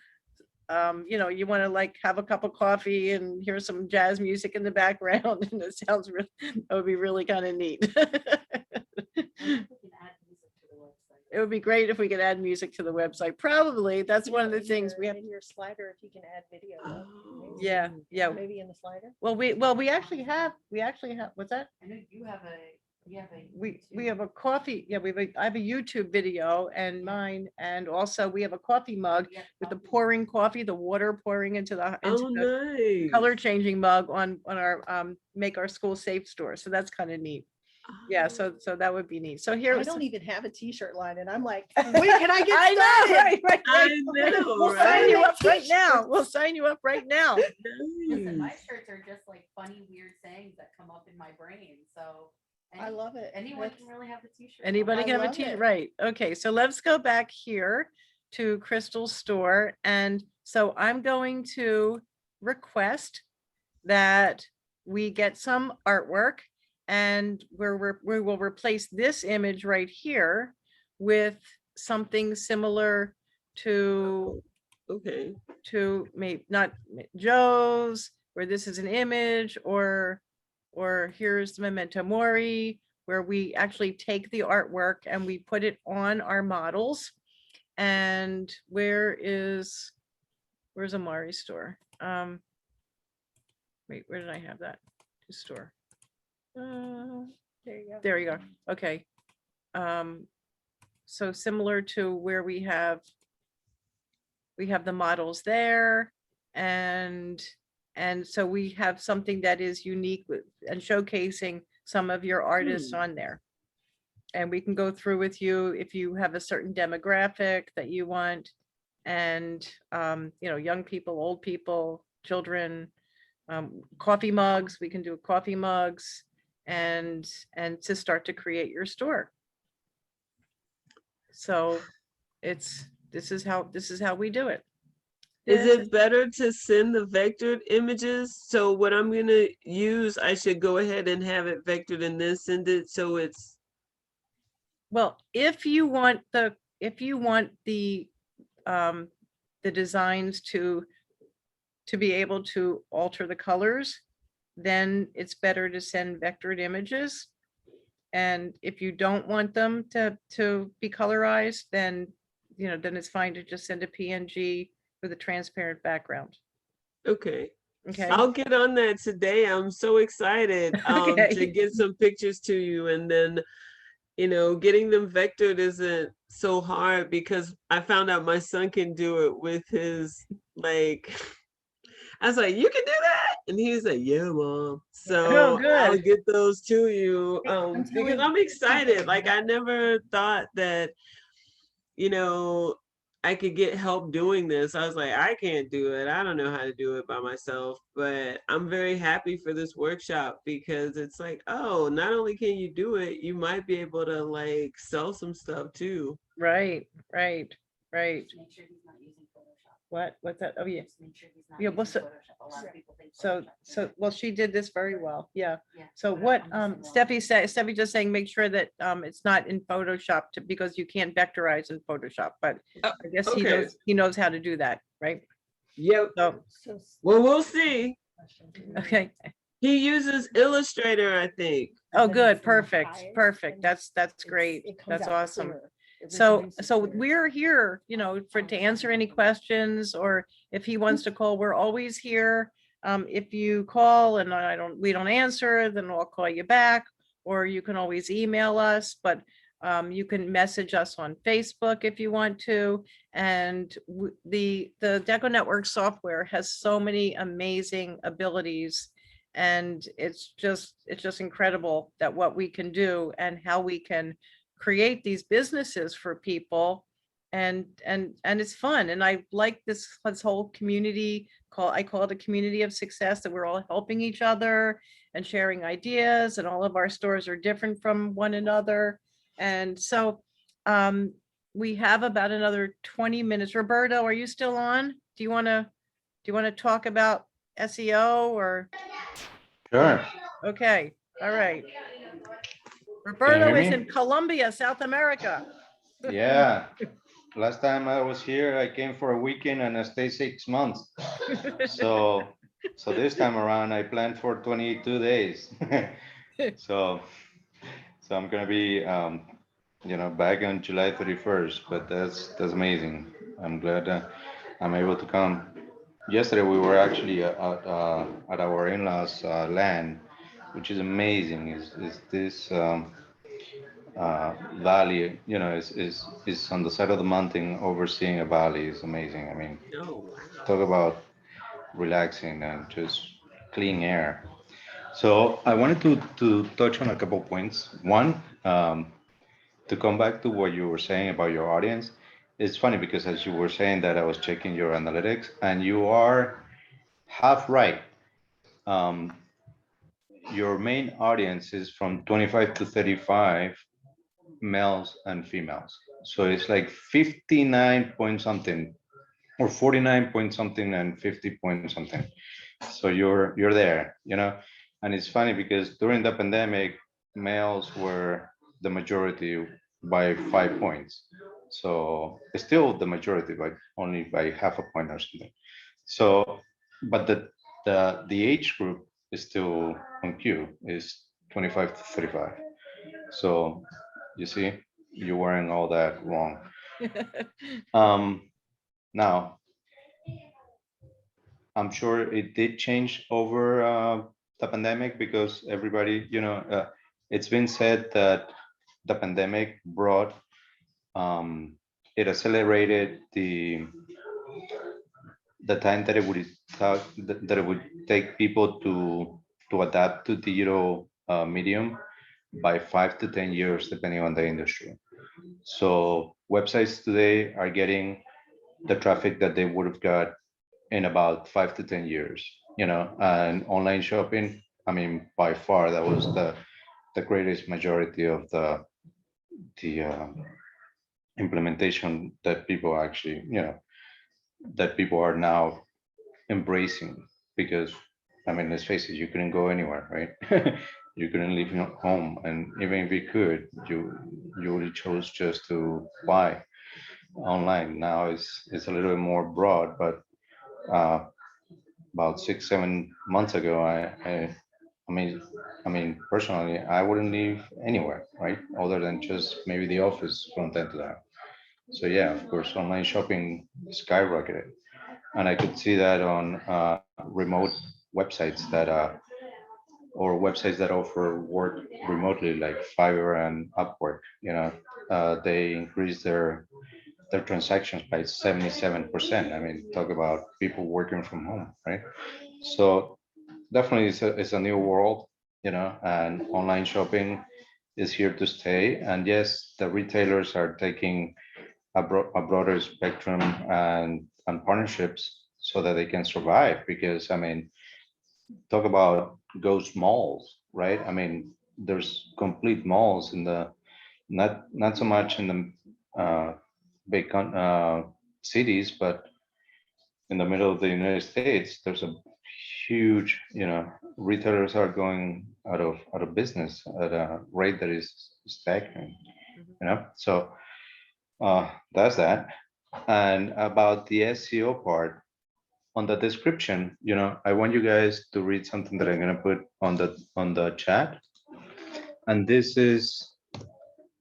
You know, you want to like have a cup of coffee and hear some jazz music in the background, and it sounds really, that would be really kind of neat. It would be great if we could add music to the website. Probably that's one of the things we have. In your slider, if you can add video. Oh. Yeah, yeah. Maybe in the slider. Well, we actually have, what's that? I know you have a. We have a coffee, yeah, I have a YouTube video and mine, and also we have a coffee mug with the pouring coffee, the water pouring into the Oh, nice. color changing mug on our Make Our School Safe store. So that's kind of neat. Yeah, so that would be neat. So I here, don't even have a t-shirt line, and I'm like, when can I get I know, started? right. I know, We'll sign right? you up right now. We'll sign you up right now. Listen, my Nice. shirts are just like funny, weird sayings that come up in my brain, so. I love it. Anyone That's- can really have a t-shirt. Anybody I can have a love t-shirt, it. right? Okay, so let's go back here to Crystal's store. And so I'm going to request that we get some artwork, and we will replace this image right here with something similar to Okay. maybe not Joe's, where this is an image, or here's Memento Mori, where we actually take the artwork and we put it on our models. And where's Amari's store? Wait, where did I have that? His store. There you go. There you go. Okay. So similar to where we have the models there, and so we have something that is unique and showcasing some of your artists on there. And we can go through with you if you have a certain demographic that you want, and you know, young people, old people, children, coffee mugs. We can do coffee mugs, and to start to create your store. So this is how we do it. Is it better to send the vectored images? So what I'm gonna use, I should go ahead and have it vectored and then send it, so it's. Well, if you want the designs to be able to alter the colors, then it's better to send vectored images. And if you don't want them to be colorized, then then it's fine to just send a PNG with a transparent background. Okay. Okay. I'll get on that today. I'm so excited to Okay. get some pictures to you, and then getting them vectored isn't so hard because I found out my son can do it with his, like, I was like, you can do that? And he was like, yeah, mom. So I'll good. get those to you I'm because telling I'm you, excited. Like, I never thought that, you know, I could get help doing this. I was like, I can't do it. I don't know how to do it by myself. But I'm very happy for this workshop because it's like, oh, not only can you do it, you might be able to like sell some stuff too. Right, right, right. Just make sure he's not using Photoshop. What's that? Oh, yeah. Just make sure he's not Yeah, well, using so- Photoshop. A lot of people think So, Photoshop. well, she did this very well. Yeah. Yeah. So But what, I'm just saying, Steffi just saying, make sure that, it's not in Photoshop because you can't vectorize in Photoshop, but Oh, I guess okay. he knows how to do that, right? Yep. So, So Well, we'll see. okay. He uses Illustrator, I think. Oh, then good, it's more perfect, biased perfect. and That's it's- great. it comes That's out awesome. clearer. It So, reproduces so clearer. we're here, to answer any questions, or if he wants to call, we're always here. If you call and we don't answer, then I'll call you back, or you can always email us, but you can message us on Facebook if you want to. And the Deco Network software has so many amazing abilities. And it's just incredible that what we can do and how we can create these businesses for people. And it's fun. And I like this whole community I call it a community of success, that we're all helping each other and sharing ideas, and all of our stores are different from one another. And so we have about another 20 minutes. Roberto, are you still on? Do you want to talk about SEO or? Sure. Okay, all right. Roberto hear is me? in Colombia, South America. Yeah. Last time I was here, I came for a weekend and I stayed 6 months. So, so this time around, I planned for 22 days. So, so I'm gonna be, back on July 31st. But that's amazing. I'm glad I'm able to come. Yesterday we were actually at our in-laws' land, which is amazing. Is this valley? Is on the side of the mountain, overseeing a valley. Is amazing. I mean, Oh, wow. talk about relaxing and just clean air. So I wanted to touch on a couple points. One, to come back to what you were saying about your audience. It's funny because as you were saying that, I was checking your analytics, and you are half right. Um, your main audience is from 25 to 35, males and females. So it's like 59 point something, or 49 point something, and 50 point something. So you're there, and it's funny because during the pandemic, males were the majority by 5 points. So it's still the majority, but only by half a point or something. So, but the age group is still on cue, is 25 to 35. So you see, you weren't all that wrong. Now, I'm sure it did change over the pandemic, because everybody, it's been said that the pandemic brought, it accelerated the time that it would that it would take people to adapt to digital medium by 5 to 10 years, depending on the industry. So websites today are getting the traffic that they would have got in about 5 to 10 years, and online shopping, I mean, by far, that was the greatest majority of the implementation that people actually, that people are now embracing. Because, I mean, let's face it, you couldn't go anywhere, right? You couldn't leave your home, and even if you could, you would chose just to buy online. Now it's a little bit more broad, but about 6 7 months ago, I mean, personally, I wouldn't leave anywhere, right, other than just maybe the office from time to time. So yeah, of course, online shopping skyrocketed, and I could see that on remote websites that or websites that offer work remotely, like Fiverr and Upwork. They increase their transactions by 77%. I mean, talk about people working from home, right? So definitely it's a new world, and online shopping is here to stay. And yes, the retailers are taking a broader spectrum and partnerships so that they can survive. Because I mean, talk about ghost malls, right? I mean, there's complete malls in the not so much in the cities, but in the middle of the United States, there's a huge, retailers are going out of business at a rate that is staggering, So that's that. And about the SEO part, on the description, I want you guys to read something that I'm gonna put on the chat. And this is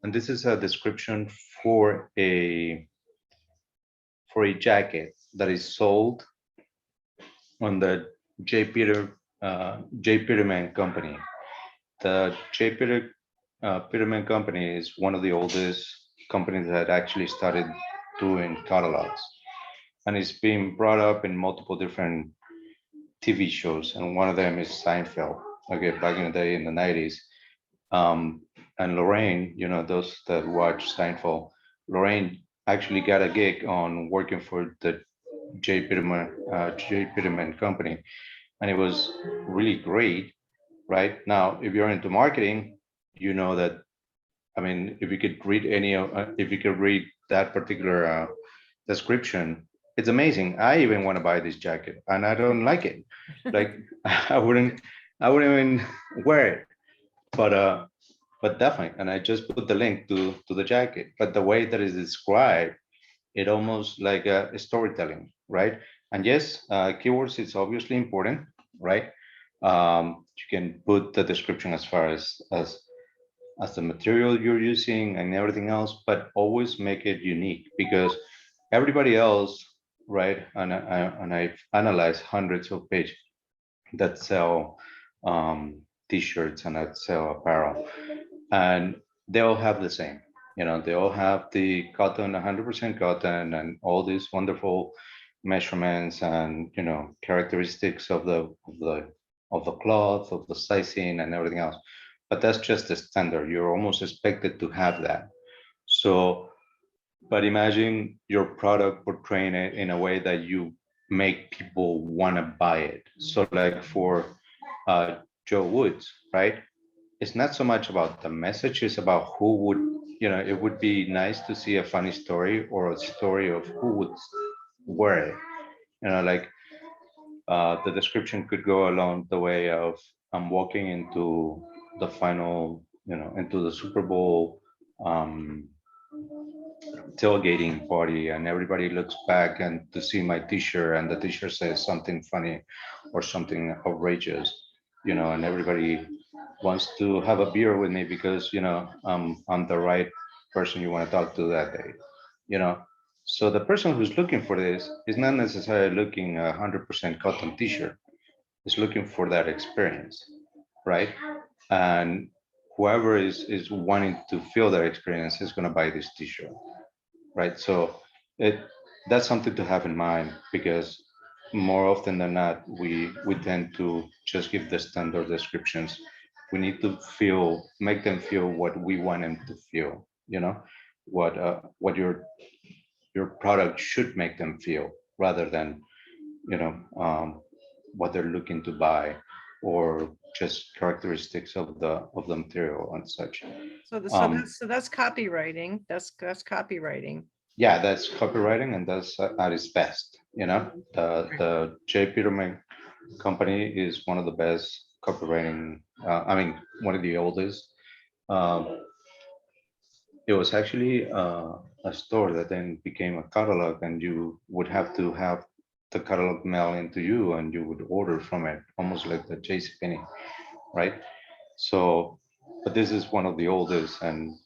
a description for a jacket that is sold on the J. Peterman Company. The Peterman Company is one of the oldest companies that actually started doing catalogs, and it's been brought up in multiple different TV shows, and one of them is Seinfeld. Okay, back in the day in the 90s. And Lorraine, those that watch Seinfeld, Lorraine actually got a gig on working for the J. Peterman Company, and it was really great. Right now, if you're into marketing, you know that. I mean, if you could read that particular description, it's amazing. I even want to buy this jacket, and I don't like it. Like I wouldn't even wear it. But definitely, and I just put the link to the jacket. But the way that is described, it almost like a storytelling, right? And yes, keywords is obviously important, right? You can put the description as far as the material you're using and everything else, but always make it unique, because everybody else, right? And I've analyzed hundreds of pages that sell t-shirts and that sell apparel, and they all have the same. They all have the cotton, 100% cotton, and all these wonderful measurements and characteristics of the cloth, of the sizing, and everything else. But that's just the standard. You're almost expected to have that. So, but imagine your product portraying it in a way that you make people want to buy it. So, like for Joe Woods, right? It's not so much about the message, it's about who would, it would be nice to see a funny story or a story of who would wear it. Like the description could go along the way of, I'm walking into the final, into the Super Bowl tailgating party, and everybody looks back and to see my t-shirt, and the t-shirt says something funny or something outrageous, and everybody wants to have a beer with me because I'm the right person you want to talk to that day. you know so the person who's looking for this is not necessarily looking 100% cotton t-shirt, is looking for that experience, right? And whoever is wanting to feel that experience is going to buy this t-shirt, right? So it that's something to have in mind, because more often than not, we tend to just give the standard descriptions. We need to make them feel what we want them to feel. What your product should make them feel, rather than you know what they're looking to buy, or just characteristics of the material and such. So, Um, that's copywriting. That's copywriting. yeah, that's copywriting, and that's at its best. The J. Peterman Company is one of the best copywriting. I mean, one of the oldest. Um, it was actually a store that then became a catalog, and you would have to have the catalog mail into you, and you would order from it, almost like the JCPenney, right? So, but this is one of the oldest, and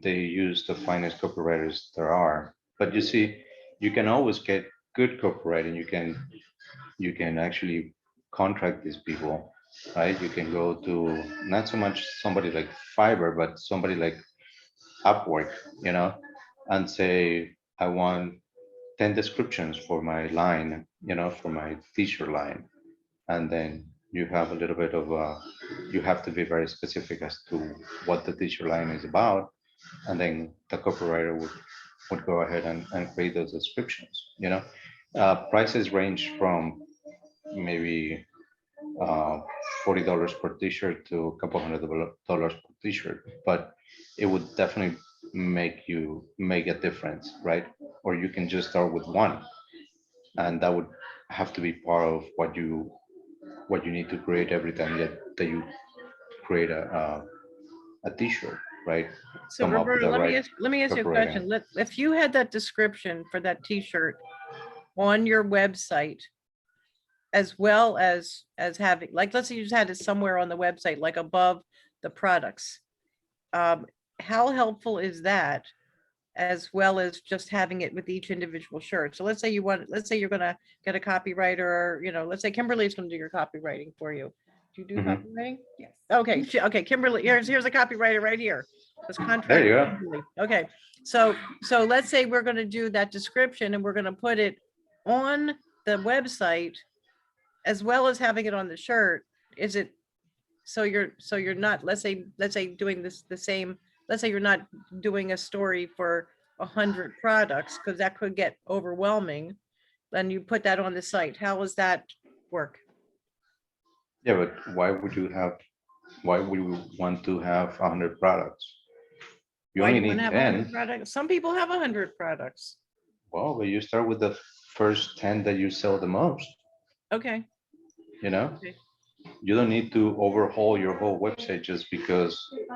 they use the finest copywriters there are. But you see, you can always get good copywriting. You can actually contract these people. right? You can go to not so much somebody like Fiverr, but somebody like Upwork, and say, I want 10 descriptions for my line, for my t-shirt line. And then you have a little bit of you have to be very specific as to what the t-shirt line is about. And then the copywriter would go ahead and create those descriptions. Prices range from maybe uh, $40 per t-shirt to a couple $100 per t-shirt, but it would definitely make a difference, right? Or you can just start with one, and that would have to be part of what you need to create every time that you create a t-shirt, right? So Come up with Roberta, the let me right ask, let me ask you a copywriting. question. If you had that description for that t-shirt on your website, as well as having, like, let's say you just had it somewhere on the website, like above the products. How helpful is that? As well as just having it with each individual shirt. So let's say let's say you're gonna get a copywriter, or, let's say Kimberly's gonna do your copywriting for you. Do you do Mhm. copywriting? Yes. Okay, okay, Kimberly, here's a copywriter right here. This contract. There you go. Kimberly. Okay, so let's say we're gonna do that description and we're gonna put it on the website as well as having it on the shirt. Is it, so you're not, let's say doing this the same, let's say you're not doing a story for 100 products, because that could get overwhelming. Then you put that on the site. How does that work? Yeah, but why would you want to have 100 products? You Why do only you want need to have 100 10. products? Some people have 100 products. Well, but you start with the first 10 that you sell the most, Okay. you know? Okay. You don't need to overhaul your whole website just because,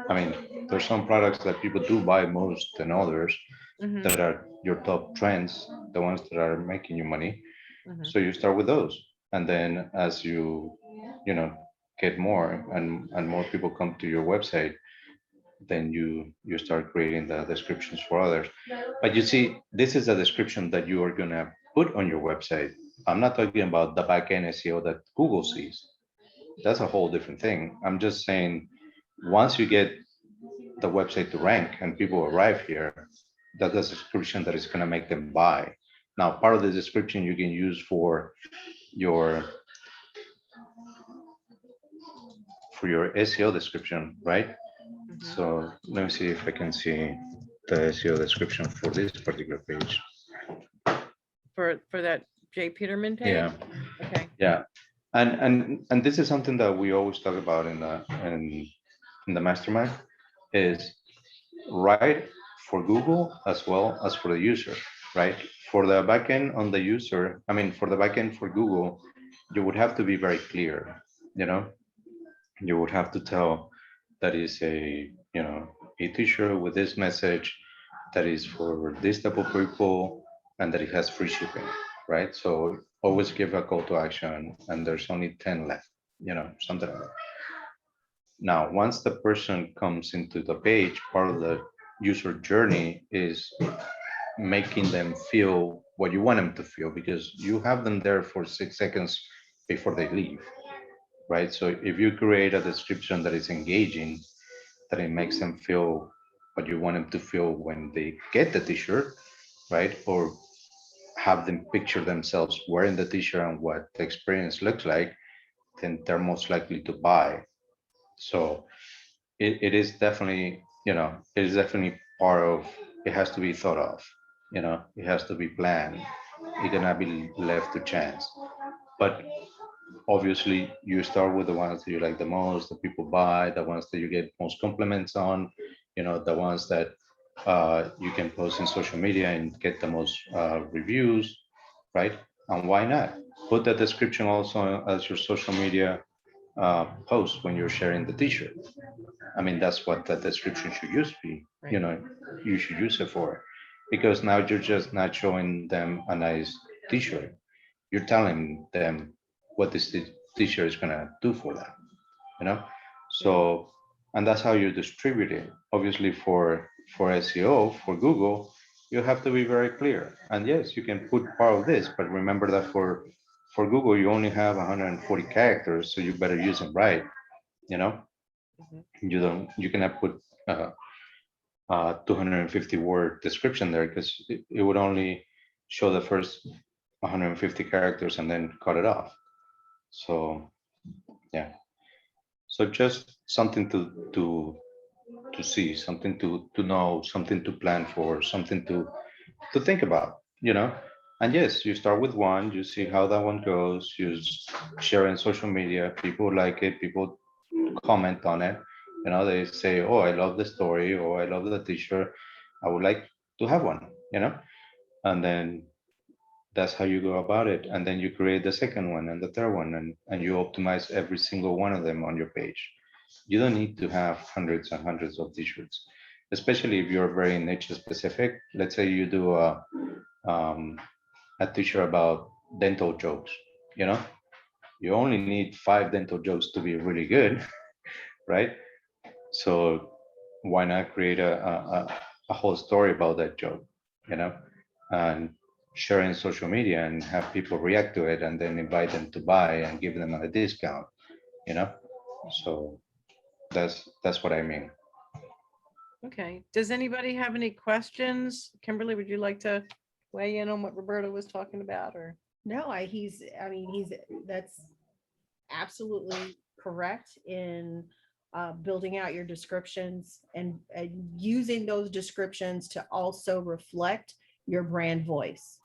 I mean, there's some products that people do buy most than others Mhm, that are your top trends, the ones that are making you money. mhm. So you start with those. And then as you know, get more and more people come to your website, then you start creating the descriptions for others. But you see, this is a description that you are gonna put on your website. I'm not talking about the backend SEO that Google sees. That's a whole different thing. I'm just saying, once you get the website to rank and people arrive here, that's a description that is gonna make them buy. Now, part of the description you can use your for your SEO description, right? Mhm. So let me see if I can see the SEO description for this particular page. For that J. Peterman page? Yeah, Okay. yeah. And this is something that we always talk about in the mastermind, is write for Google as well as for the user, right? For the backend on the user, I mean, for the backend for Google, you would have to be very clear, you know? You would have to tell that is a t-shirt with this message that is for this type of people and that it has free shipping, right? So always give a call to action, and there's only 10 left, something like that. Now, once the person comes into the page, part of the user journey is making them feel what you want them to feel, because you have them there for 6 seconds before they leave, right? So if you create a description that is engaging, that it makes them feel what you want them to feel when they get the t-shirt, right? Or have them picture themselves wearing the t-shirt and what the experience looks like, then they're most likely to buy. So it is definitely, it is definitely part of, it has to be thought of, it has to be planned. It cannot be left to chance. But obviously you start with the ones that you like the most, the people buy, the ones that you get most compliments on, the ones that you can post in social media and get the most reviews, right? And why not put that description also as your social media post when you're sharing the t-shirt? I mean, that's what the description should use be, Right. you should use it for, because now you're just not showing them a nice t-shirt, you're telling them what this t-shirt is gonna do for them, you know. So, and that's how you distribute it. Obviously, for SEO for Google, you have to be very clear. And yes, you can put part of this, but remember that for for Google, you only have 140 characters, so you better use them right. You know, Mhm. you cannot put 250 word description there because it would only show the first 150 characters and then cut it off. So yeah, so just something to see, something to know, something to plan for, something to think about, you know. And yes, you start with one, you see how that one goes, share in social media, people like it, people comment on it, you know, they say, oh, I love the story, or I love the t-shirt, I would like to have one, you know. And then that's how you go about it, and then you create the second one and the third one, and you optimize every single one of them on your page. You don't need to have hundreds and hundreds of t-shirts, especially if you're very niche specific. Let's say you do um, a t-shirt about dental jokes, you know, you only need 5 dental jokes to be really good, right? So why not create a whole story about that joke, you know, and share in social media and have people react to it and then invite them to buy and give them a discount, you know? So that's what I mean. Okay, does anybody have any questions? Kimberly, would you like to weigh in on what Roberta was talking about, or? No, that's absolutely correct in building out your descriptions and using those descriptions to also reflect your brand voice.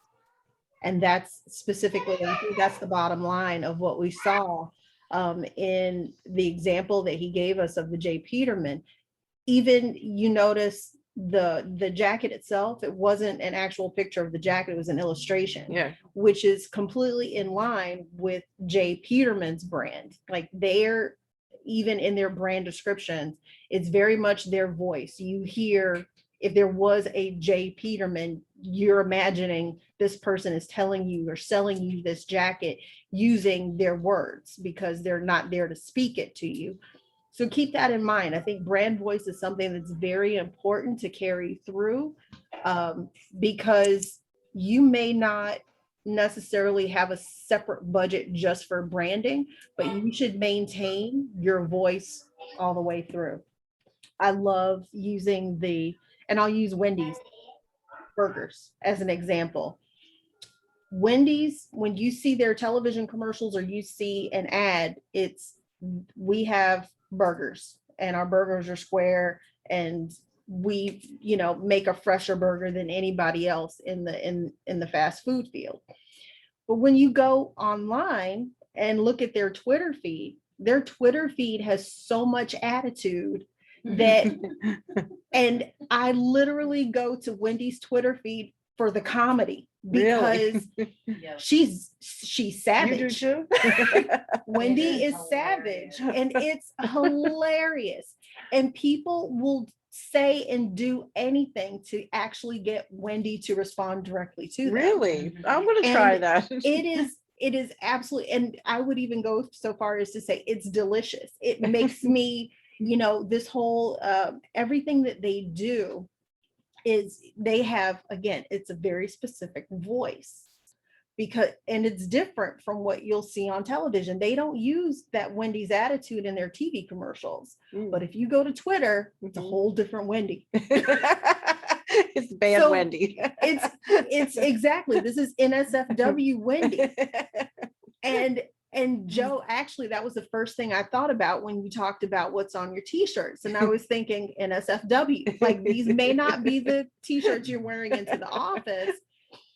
And that's specifically, I think that's the bottom line of what we saw in the example that he gave us of the J. Peterman. Even you notice the jacket itself, it wasn't an actual picture of the jacket, it was an illustration. Yeah. Which is completely in line with J. Peterman's brand. Like they're, even in their brand descriptions, it's very much their voice. You hear, if there was a J. Peterman, you're imagining this person is telling you or selling you this jacket using their words because they're not there to speak it to you. So keep that in mind. I think brand voice is something that's very important to carry through because you may not necessarily have a separate budget just for branding, but you should maintain your voice all the way through. I love using and I'll use Wendy's burgers as an example. Wendy's, when you see their television commercials or you see an ad, we have burgers and our burgers are square and we, make a fresher burger than anybody else in the fast food field. But when you go online and look at their Twitter feed has so much attitude that, and I literally go to Wendy's Twitter feed for the comedy because she's savage. You do too? Wendy is savage and it's hilarious. And people will say and do anything to actually get Wendy to respond directly to them. Really? I'm gonna try And that. it is absolutely, and I would even go so far as to say it's delicious. It makes me, this whole everything that they do is they have, again, it's a very specific voice and it's different from what you'll see on television. They don't use that Wendy's attitude in their TV commercials. But if you go to Twitter, it's a whole different Wendy. It's bad Wendy. It's exactly, this is NSFW Wendy. And Joe, actually, that was the first thing I thought about when you talked about what's on your t-shirts. And I was thinking NSFW, like these may not be the t-shirts you're wearing into the office,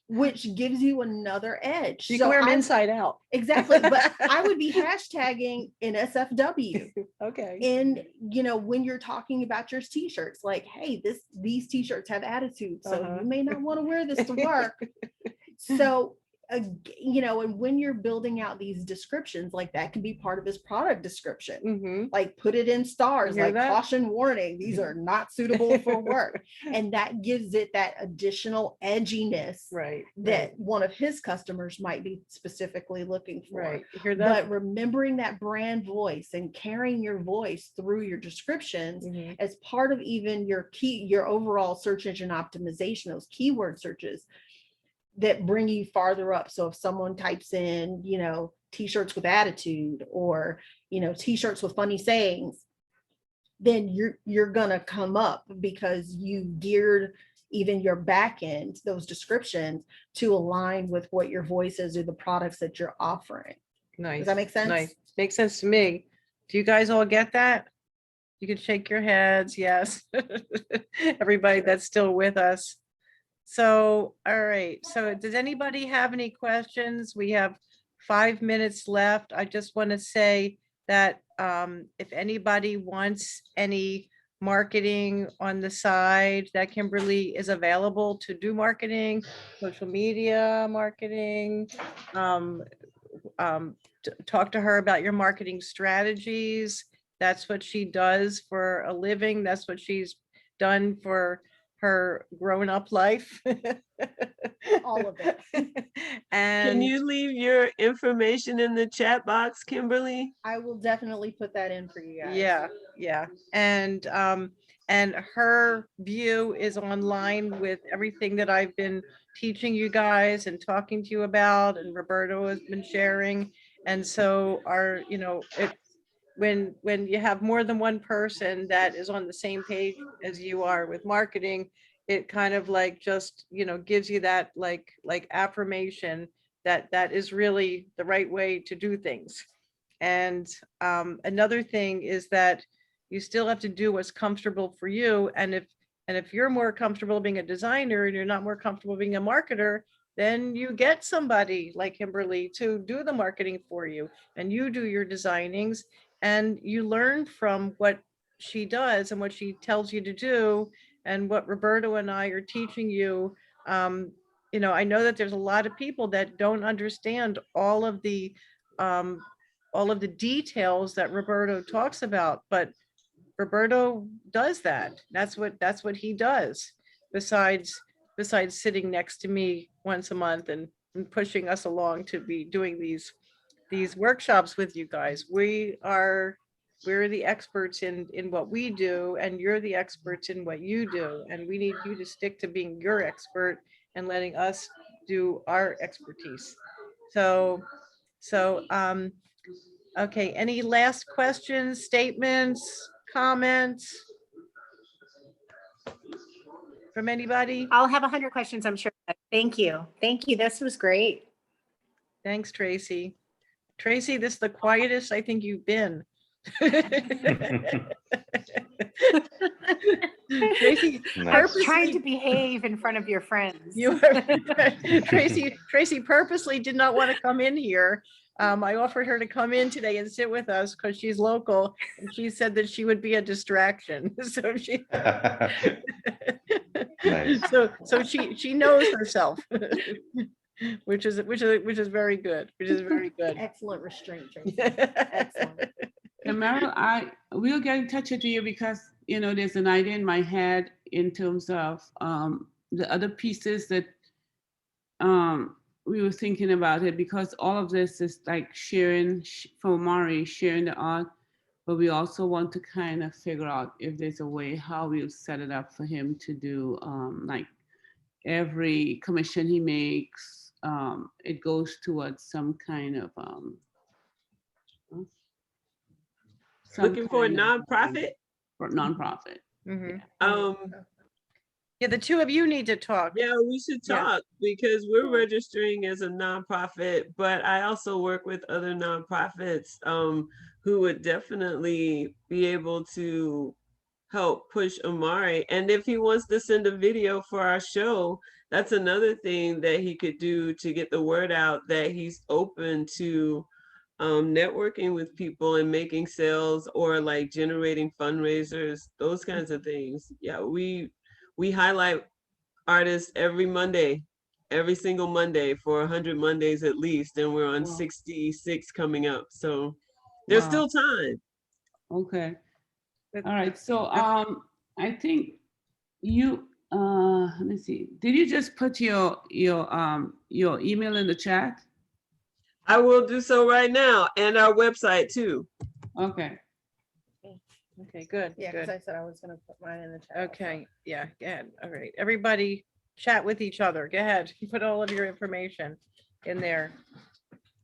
which gives you another edge. You can wear them inside out. Exactly. But I would be hashtagging NSFW. Okay. And, when you're talking about your t-shirts, like, hey, these t-shirts have attitude. So you may not want to wear this to work. So, and when you're building out these descriptions, like that can be part of his product description, like put it in stars, like caution warning, these are not suitable for work. And that gives it that additional edginess that one of his customers might be specifically looking for. Right. Hear that? But remembering that brand voice and carrying your voice through your descriptions as part of even your overall search engine optimization, those keyword searches, that bring you farther up. So if someone types in, t-shirts with attitude, or, t-shirts with funny sayings, then you're gonna come up because you geared even your back end, those descriptions, to align with what your voice is or the products that you're offering. Nice. Does that make sense? Nice. Makes sense to me. Do you guys all get that? You can shake your heads, yes. Everybody that's still with us. So, all right. So does anybody have any questions? We have 5 minutes left. I just want to say that if anybody wants any marketing on the side, that Kimberly is available to do marketing, social media marketing. Talk to her about your marketing strategies. That's what she does for a living. That's what she's done for her grown-up life. All of it. And Can you leave your information in the chat box, Kimberly? I will definitely put that in for you guys. yeah. And her view is online with everything that I've been teaching you guys and talking to you about, and Roberto has been sharing. And so when you have more than one person that is on the same page as you are with marketing, it kind of like just, gives you that like affirmation that that is really the right way to do things. And another thing is that you still have to do what's comfortable for you. And if you're more comfortable being a designer and you're not more comfortable being a marketer, then you get somebody like Kimberly to do the marketing for you, and you do your designings, and you learn from what she does and what she tells you to do, and what Roberto and I are teaching you. I know that there's a lot of people that don't understand all of the details that Roberto talks about, but Roberto does that. That's what he does. Besides sitting next to me once a month and pushing us along to be doing these workshops with you guys. We're the experts in what we do, and you're the experts in what you do. And we need you to stick to being your expert and letting us do our expertise. So, okay, any last questions, statements, comments from anybody? I'll have 100 questions, I'm sure. Thank you. Thank you. This was great. Thanks, Tracy. Tracy, this is the quietest I think you've been. Tracy, I was trying to behave in front of your friends. Tracy purposely did not want to come in here. I offered her to come in today and sit with us because she's local, and she said that she would be a distraction. So she, Nice. so she knows herself, which is very good. Which is very good. Excellent restraint, Tracy. Excellent. And Meryl, we'll get in touch with you because, there's an idea in my head in terms of the other pieces that we were thinking about it, because all of this is like sharing for Mari, sharing the art, but we also want to kind of figure out if there's a way how we'll set it up for him to do like every commission he makes, it goes towards some kind of Looking for a nonprofit? For nonprofit. Mhm. Yeah, the two of you need to talk. Yeah, we should talk because we're registering as a nonprofit, but I also work with other nonprofits who would definitely be able to help push Amari. And if he wants to send a video for our show, that's another thing that he could do to get the word out that he's open to networking with people and making sales, or like generating fundraisers, those kinds of things. Yeah, we highlight artists every Monday, every single Monday for 100 Mondays at least, and we're on 66 coming up. So there's still time. Okay. All right. So I think you let me see. Did you just put your email in the chat? I will do so right now, and our website too. Okay. Okay, good. Yeah, good. because I said I was going to put mine in the chat. Okay, yeah, good. All right, everybody, chat with each other. Go ahead. Put all of your information in there.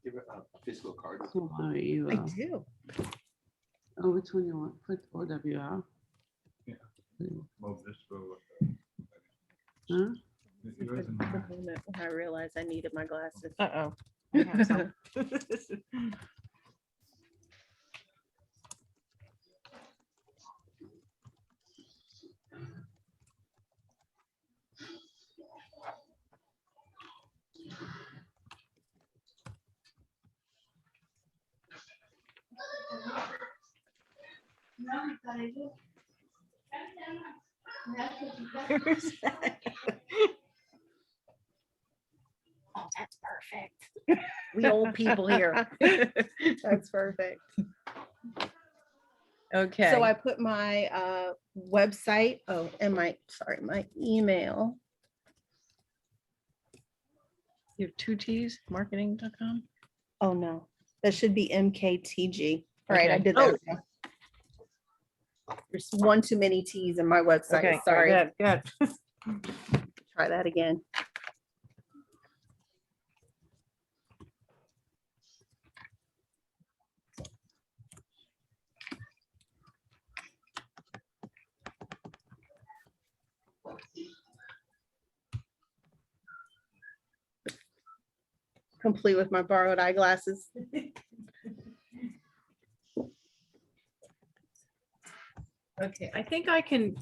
Give a physical card. Who are you? I do. Oh, which one you want? Put OWR. Well, this will- Huh? yours and mine. The moment when I realized I needed my glasses. Uh-oh. I have some. Oh, that's perfect. We old people here. That's perfect. Okay. So I put my website, and my email. You have 2 T's, marketing.com. Oh, no, that should be MKTG. All right, I Okay. did that. wrong. There's one too many T's in my website. Okay, Sorry. good. Try that again. Complete with my borrowed eyeglasses. Okay, I think I can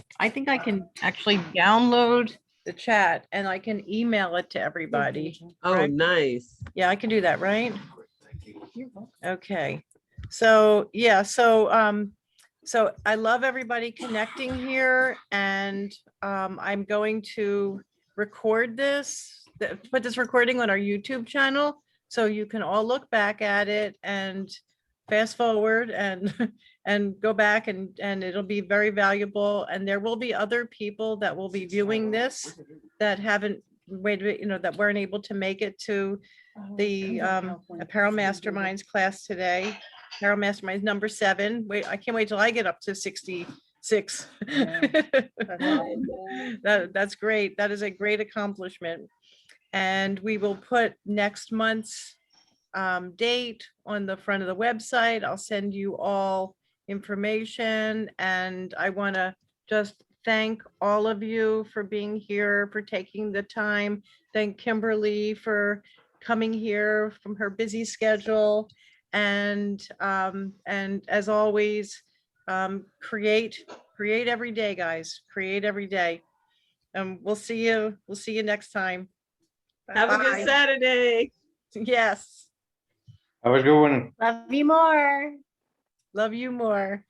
actually download the chat and I can email it to everybody. Oh, Right. nice. Yeah, I can do that, right? Okay, so, yeah, so I love everybody connecting here and I'm going to record this, put this recording on our YouTube channel, so you can all look back at it and fast forward and and go back and it'll be very valuable. And there will be other people that will be viewing this that haven't waited, that weren't able to make it to the Apparel Masterminds class today. Apparel Masterminds number 7. Wait, I can't wait till I get up to 66. That's great. That is a great accomplishment. And we will put next month's date on the front of the website. I'll send you all information, and I want to just thank all of you for being here, for taking the time. Thank Kimberly for coming here from her busy schedule. And as always, create every day, guys. Create every day. We'll see you next time. Have a Bye. good Saturday. Yes. Have a good one. Love you more. Love you more.